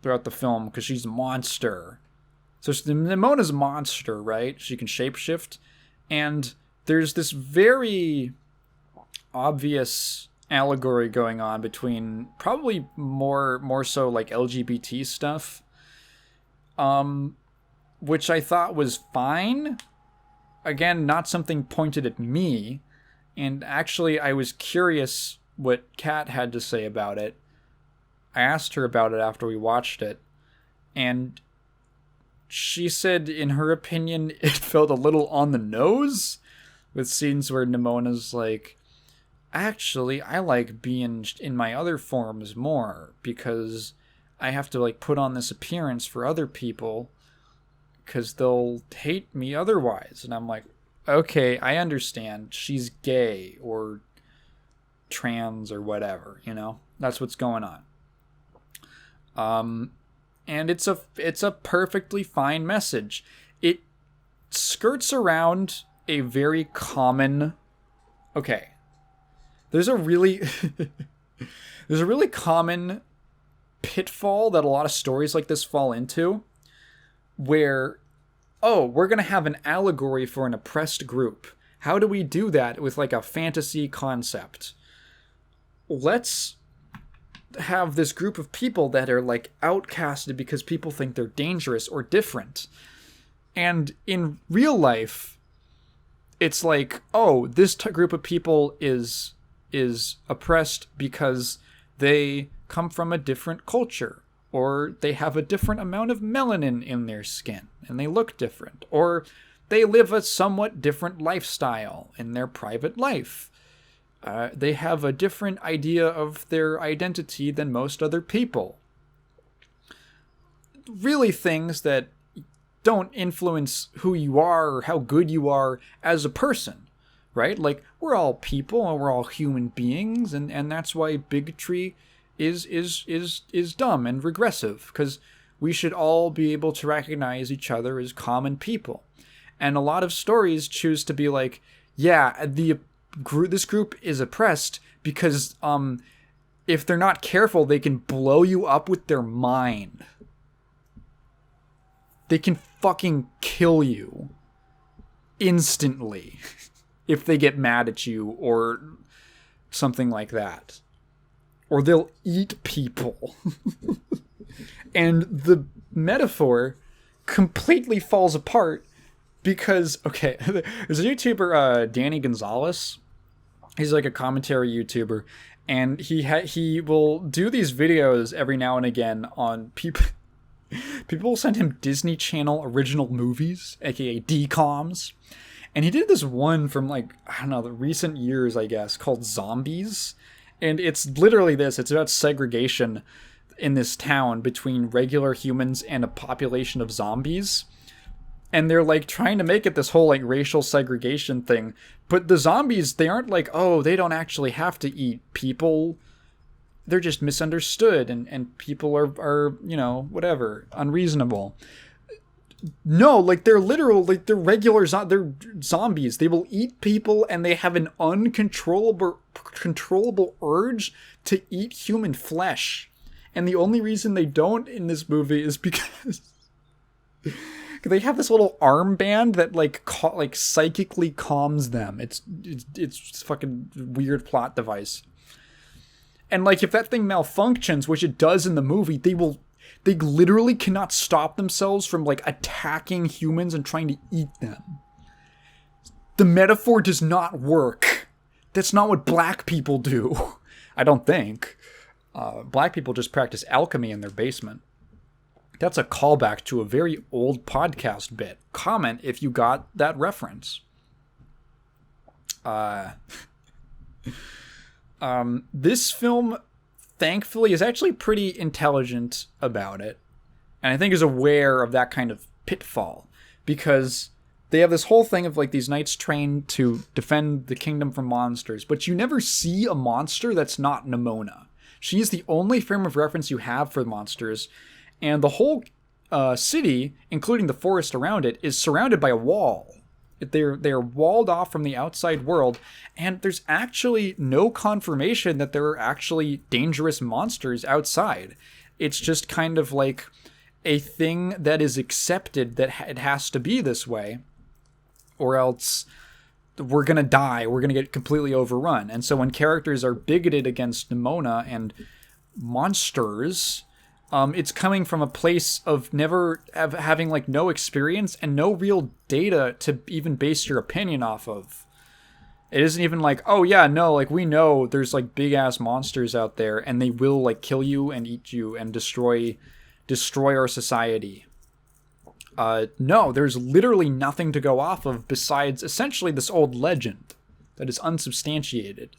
throughout the film, because she's a monster. So Nimona's a monster, right? She can shapeshift, and there's this very obvious allegory going on between probably more so like LGBT stuff, which I thought was fine. Again, not something pointed at me, and actually I was curious what Kat had to say about it. I asked her about it after we watched it, and she said in her opinion it felt a little on the nose, with scenes where Nimona's like, actually, I like being in my other forms more, because I have to like put on this appearance for other people because they'll hate me otherwise. And I'm like, okay, I understand. She's gay or trans or whatever, you know? That's what's going on. And it's a perfectly fine message. It skirts around a very common... Okay. There's a really common pitfall that a lot of stories like this fall into, where, oh, we're going to have an allegory for an oppressed group. How do we do that with like a fantasy concept? Let's have this group of people that are like outcasted because people think they're dangerous or different. And in real life, it's like, oh, this group of people is oppressed because they come from a different culture, or they have a different amount of melanin in their skin and they look different, or they live a somewhat different lifestyle in their private life. They have a different idea of their identity than most other people. Really things that don't influence who you are or how good you are as a person, right? Like, we're all people and we're all human beings, and that's why bigotry is dumb and regressive, because we should all be able to recognize each other as common people. And a lot of stories choose to be like, yeah, this group is oppressed because if they're not careful, they can blow you up with their mind. They can fucking kill you instantly if they get mad at you or something like that. Or they'll eat people. And the metaphor completely falls apart because, okay, there's a YouTuber, Danny Gonzalez. He's like a commentary YouTuber, and he will do these videos every now and again on people. People will send him Disney Channel original movies, aka DCOMs. And he did this one from, like, I don't know, the recent years, I guess, called Zombies. And it's literally this. It's about segregation in this town between regular humans and a population of zombies. And they're, like, trying to make it this whole, like, racial segregation thing. But the zombies, they aren't like, oh, they don't actually have to eat people. They're just misunderstood, and people are, you know, whatever, unreasonable. No, like, they're literal, like, they're they're zombies. They will eat people, and they have an controllable urge to eat human flesh. And the only reason they don't in this movie is because they have this little armband that, like, psychically calms them. It's a fucking weird plot device. And, like, if that thing malfunctions, which it does in the movie, they literally cannot stop themselves from, like, attacking humans and trying to eat them. The metaphor does not work. That's not what black people do. I don't think. Black people just practice alchemy in their basement. That's a callback to a very old podcast bit. Comment if you got that reference. This film, thankfully, is actually pretty intelligent about it. And I think is aware of that kind of pitfall. Because they have this whole thing of, like, these knights trained to defend the kingdom from monsters. But you never see a monster that's not Nimona. She's the only frame of reference you have for monsters. And the whole city, including the forest around it, is surrounded by a wall. They're walled off from the outside world, and there's actually no confirmation that there are actually dangerous monsters outside. It's just kind of like a thing that is accepted that it has to be this way, or else we're gonna die, we're gonna get completely overrun. And so when characters are bigoted against Nimona and monsters, it's coming from a place of never having, like, no experience and no real data to even base your opinion off of. It isn't even like, oh yeah, no, like, we know there's, like, big ass monsters out there and they will, like, kill you and eat you and destroy our society. No, there's literally nothing to go off of besides essentially this old legend that is unsubstantiated.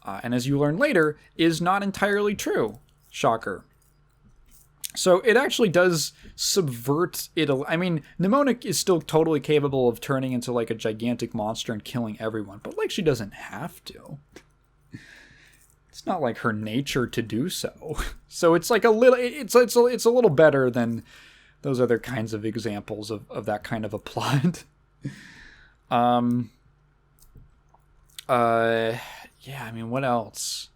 And as you learn later, is not entirely true. Shocker. So it actually does subvert it. I mean, Nimona is still totally capable of turning into, like, a gigantic monster and killing everyone, but, like, she doesn't have to. It's not like her nature to do so. So it's like a little. It's a little better than those other kinds of examples of that kind of a plot. Yeah. I mean, what else?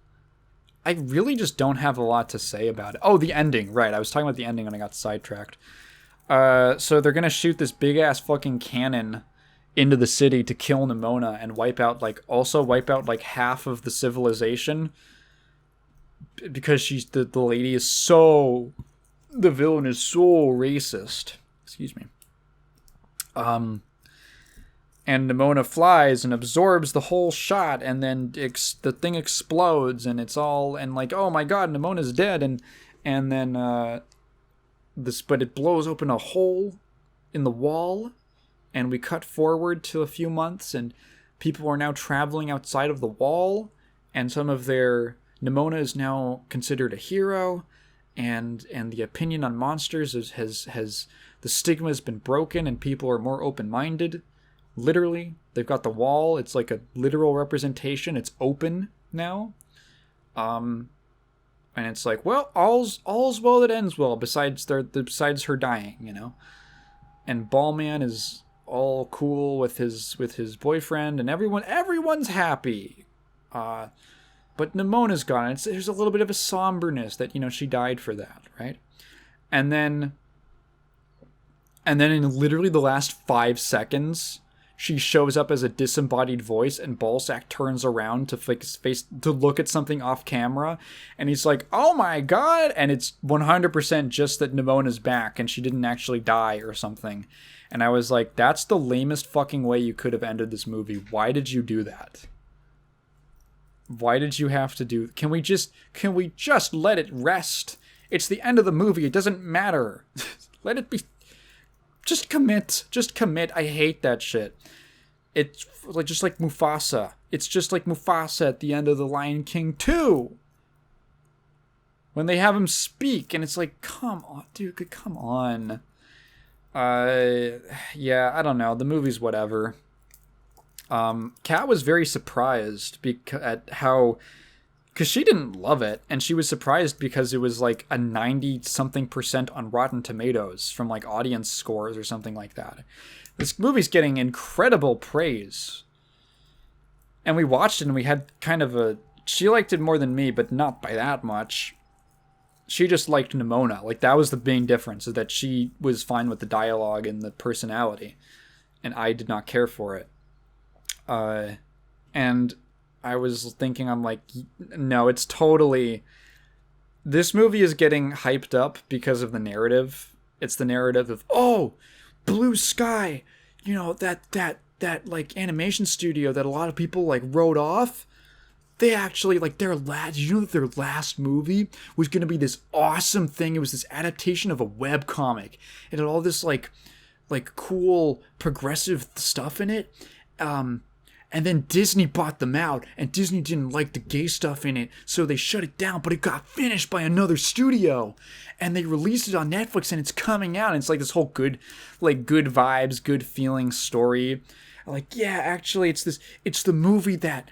I really just don't have a lot to say about it. Oh, the ending. Right, I was talking about the ending when I got sidetracked. So they're gonna shoot this big-ass fucking cannon into the city to kill Nimona and wipe out, like, half of the civilization. Because the lady is so... The villain is so racist. Excuse me. and Nimona flies and absorbs the whole shot, and then the thing explodes, and it's all, and like, oh my god, Nimona's dead, and then but it blows open a hole in the wall, and we cut forward to a few months, and people are now traveling outside of the wall, and Nimona is now considered a hero, and the opinion on monsters has the stigma has been broken, and people are more open-minded. Literally, they've got the wall. It's like a literal representation. It's open now. And it's like, well, all's well that ends well, besides her dying, you know. And Ballman is all cool with his boyfriend, and everyone's happy. But Nimona's gone. There's a little bit of a somberness that, you know, she died for that, right? And then in literally the last 5 seconds, she shows up as a disembodied voice, and Ballsack turns around to face to look at something off camera, and he's like, "Oh my god!" And it's 100% just that Nimona's back, and she didn't actually die or something. And I was like, "That's the lamest fucking way you could have ended this movie. Why did you do that? Why did you have to do? Can we just let it rest? It's the end of the movie. It doesn't matter. Let it be." Just commit. I hate that shit. It's like just like Mufasa. It's just like Mufasa at the end of The Lion King 2. When they have him speak, and it's like, come on, dude, come on. Yeah, I don't know. The movie's whatever. Kat was very surprised at how... Because she didn't love it, and she was surprised because it was like a 90-something% on Rotten Tomatoes from like audience scores or something like that. This movie's getting incredible praise. And we watched it, and we had kind of she liked it more than me, but not by that much. She just liked Nimona. Like, that was the main difference, is that she was fine with the dialogue and the personality, and I did not care for it. And I was thinking, I'm like, no, it's totally... This movie is getting hyped up because of the narrative. It's the narrative of, oh, blue sky, you know, that like animation studio that a lot of people like wrote off. They actually, like, you know that their last movie was going to be this awesome thing. It was this adaptation of a webcomic. It had all this like cool progressive stuff in it. And then Disney bought them out, and Disney didn't like the gay stuff in it, so they shut it down, but it got finished by another studio. And they released it on Netflix, and it's coming out, and it's like this whole good vibes, good feeling story. Like, yeah, actually, it's the movie that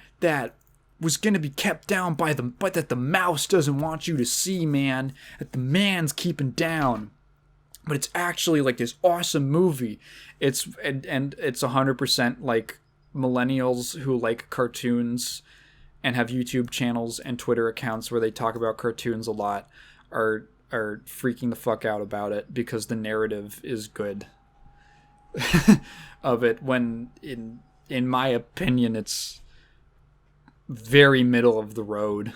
was gonna be kept down but that the mouse doesn't want you to see, man. That the man's keeping down. But it's actually like this awesome movie. It's 100% like millennials who like cartoons and have YouTube channels and Twitter accounts where they talk about cartoons a lot are freaking the fuck out about it because the narrative is good of it, when in my opinion it's very middle of the road.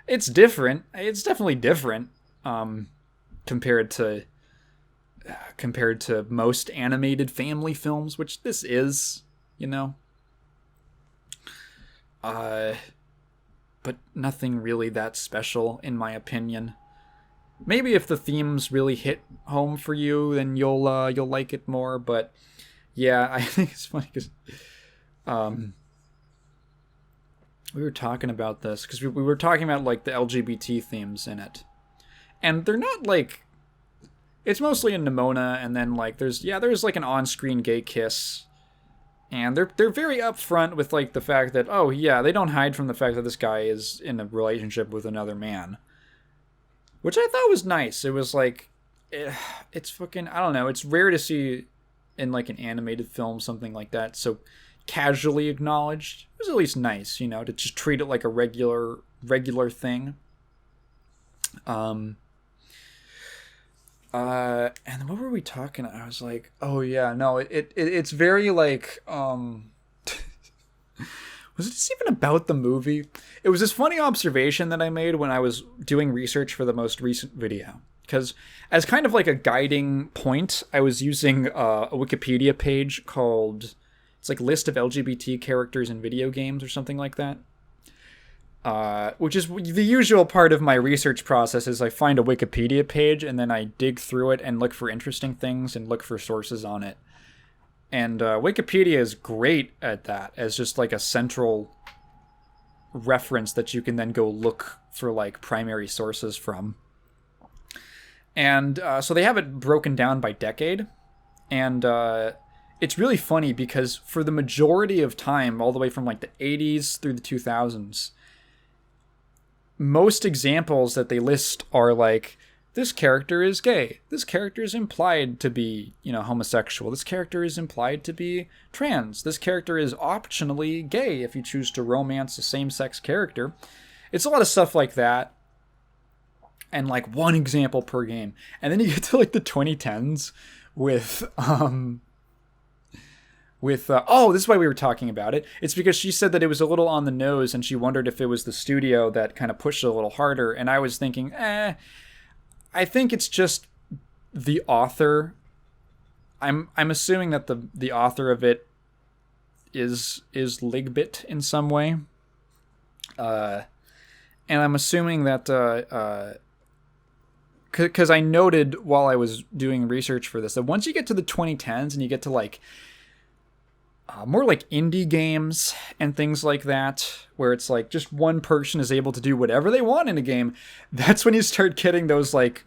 It's different. It's definitely different compared to most animated family films, which this is, you know. But nothing really that special, in my opinion. Maybe if the themes really hit home for you, then you'll like it more. But yeah, I think it's funny because we were talking about this because we were talking about like the LGBT themes in it, and they're not like, it's mostly in Nimona, and then like there's like an on-screen gay kiss. And they're very upfront with like the fact that, oh yeah, they don't hide from the fact that this guy is in a relationship with another man, which I thought was nice. It was like, it's fucking, I don't know, it's rare to see in like an animated film something like that so casually acknowledged. It was at least nice, you know, to just treat it like a regular thing. And what were we talking? I was like, oh yeah, no, it's very like, was it just even about the movie? It was this funny observation that I made when I was doing research for the most recent video. Because as kind of like a guiding point, I was using a Wikipedia page called It's like list of LGBT characters in video games or something like that. Which is the usual part of my research process is I find a Wikipedia page and then I dig through it and look for interesting things and look for sources on it. And Wikipedia is great at that as just like a central reference that you can then go look for like primary sources from. And so they have it broken down by decade. And it's really funny because for the majority of time, all the way from like the 80s through the 2000s, most examples that they list are like, this character is gay. This character is implied to be, homosexual. This character is implied to be trans. This character is optionally gay if you choose to romance a same-sex character. It's a lot of stuff like that. And like one example per game. And then you get to like the 2010s with this is why we were talking about it. It's because she said that it was a little on the nose and she wondered if it was the studio that kind of pushed it a little harder. And I was thinking, I think it's just the author. I'm assuming that the author of it is Ligbit in some way. And I'm assuming that because I noted while I was doing research for this that once you get to the 2010s and you get to like more like indie games and things like that, where it's like just one person is able to do whatever they want in a game, that's when you start getting those like,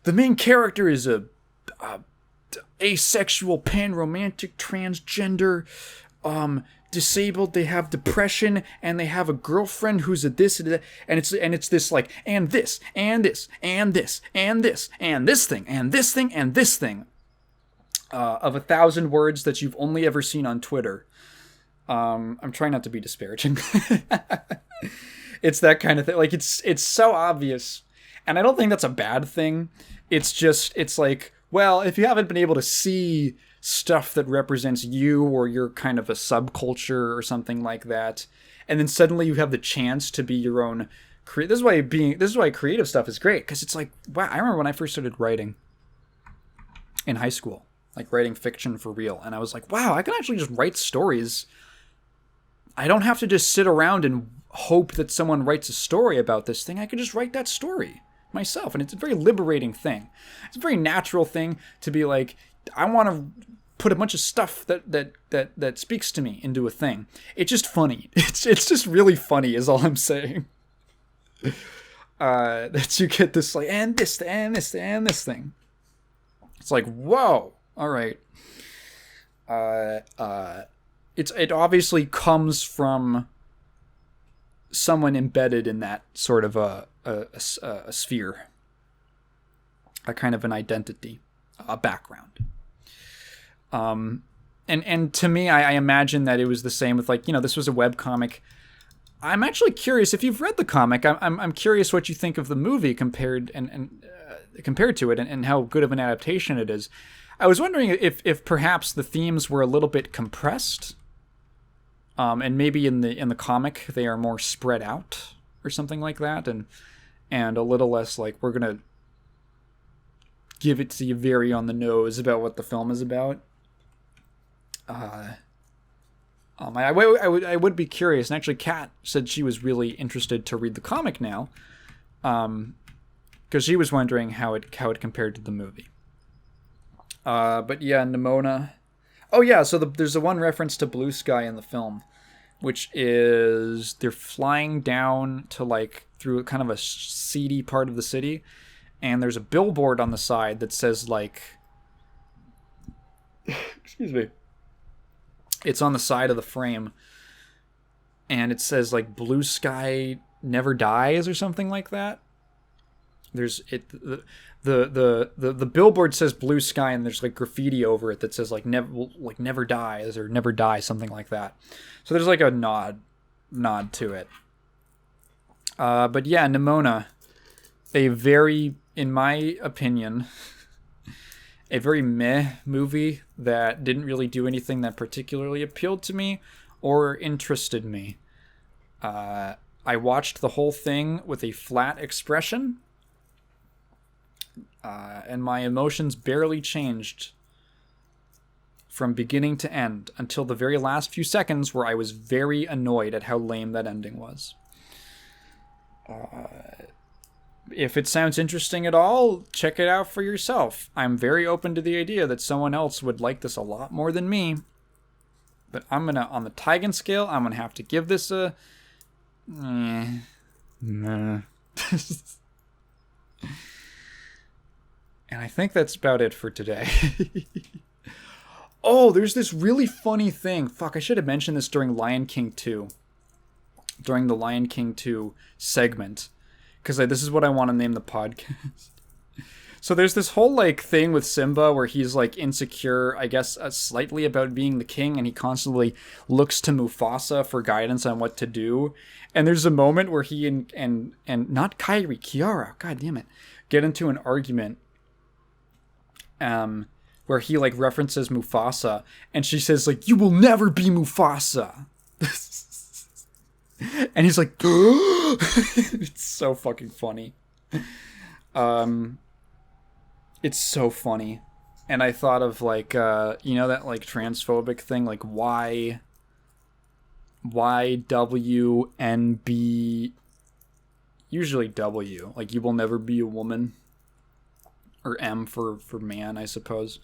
the main character is a asexual, pan-romantic, transgender, disabled, they have depression, and they have a girlfriend who's a this and that, and it's this like, and this, and this, and this, and this, and this thing, and this thing, and this thing. Of 1,000 words that you've only ever seen on Twitter. I'm trying not to be disparaging. It's that kind of thing. Like, it's so obvious. And I don't think that's a bad thing. It's like, well, if you haven't been able to see stuff that represents you or you're kind of a subculture or something like that, and then suddenly you have the chance to be your own this is why creative stuff is great, because it's like, wow, I remember when I first started writing in high school. Like writing fiction for real. And I was like, wow, I can actually just write stories. I don't have to just sit around and hope that someone writes a story about this thing. I can just write that story myself. And it's a very liberating thing. It's a very natural thing to be like, I want to put a bunch of stuff that speaks to me into a thing. It's just funny. It's just really funny is all I'm saying. That you get this like, and this, and this, and this thing. It's like, whoa. All right. It obviously comes from someone embedded in that sort of a sphere, a kind of an identity, a background. And to me, I imagine that it was the same with like, this was a webcomic. I'm actually curious if you've read the comic. I'm curious what you think of the movie compared to it and how good of an adaptation it is. I was wondering if perhaps the themes were a little bit compressed, and maybe in the comic they are more spread out or something like that, and a little less like we're gonna give it to you very on the nose about what the film is about. I would be curious, and actually Kat said she was really interested to read the comic now, because she was wondering how it compared to the movie. But yeah, Nimona. Oh yeah, so there's the one reference to blue sky in the film, which is they're flying down to like through kind of a seedy part of the city, and there's a billboard on the side that says like, excuse me, it's on the side of the frame, and it says like blue sky never dies or something like that. There's it. The billboard says blue sky, and there's like graffiti over it that says like never dies or never die, something like that. So there's like a nod to it. But yeah, Nimona, a very, in my opinion, a very meh movie that didn't really do anything that particularly appealed to me or interested me. I watched the whole thing with a flat expression. And my emotions barely changed from beginning to end until the very last few seconds where I was very annoyed at how lame that ending was. If it sounds interesting at all, check it out for yourself. I'm very open to the idea that someone else would like this a lot more than me. But I'm gonna, on the Taigen scale, I'm gonna have to give this a... Nah. And I think that's about it for today. Oh, there's this really funny thing. Fuck, I should have mentioned this during Lion King 2. During the Lion King 2 segment. Because this is what I want to name the podcast. So there's this whole, like, thing with Simba where he's, like, insecure, I guess, slightly about being the king, and he constantly looks to Mufasa for guidance on what to do. And there's a moment where he and not Kairi, Kiara, god damn it, get into an argument. Where he, like, references Mufasa, and she says, like, "You will never be Mufasa." And he's like, it's so fucking funny. It's so funny. And I thought of, like, you know that, like, transphobic thing, like, YWNB, usually W, like, you will never be a woman. Or M for man, I suppose.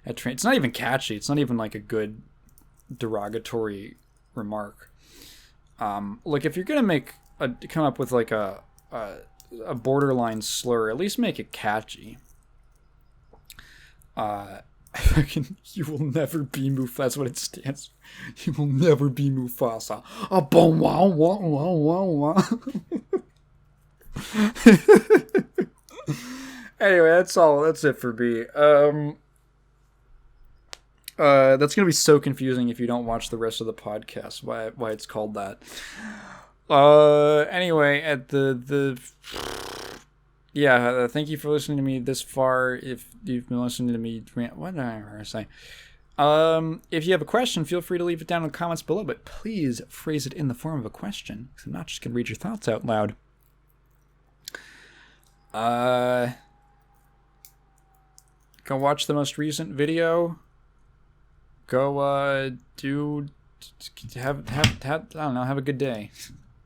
It's not even catchy. It's not even like a good derogatory remark. Like if you're gonna come up with like a borderline slur, at least make it catchy. You will never be Mufasa. That's what it stands for. You will never be Mufasa. Boom, wow, wow, wow, wow, wow. Anyway, that's it for me. That's gonna be so confusing if you don't watch the rest of the podcast. Why it's called that? Anyway, at thank you for listening to me this far. If you've been listening to me, what did I say? If you have a question, feel free to leave it down in the comments below. But please phrase it in the form of a question, because I'm not just gonna read your thoughts out loud. Go watch the most recent video. Go, I don't know, have a good day.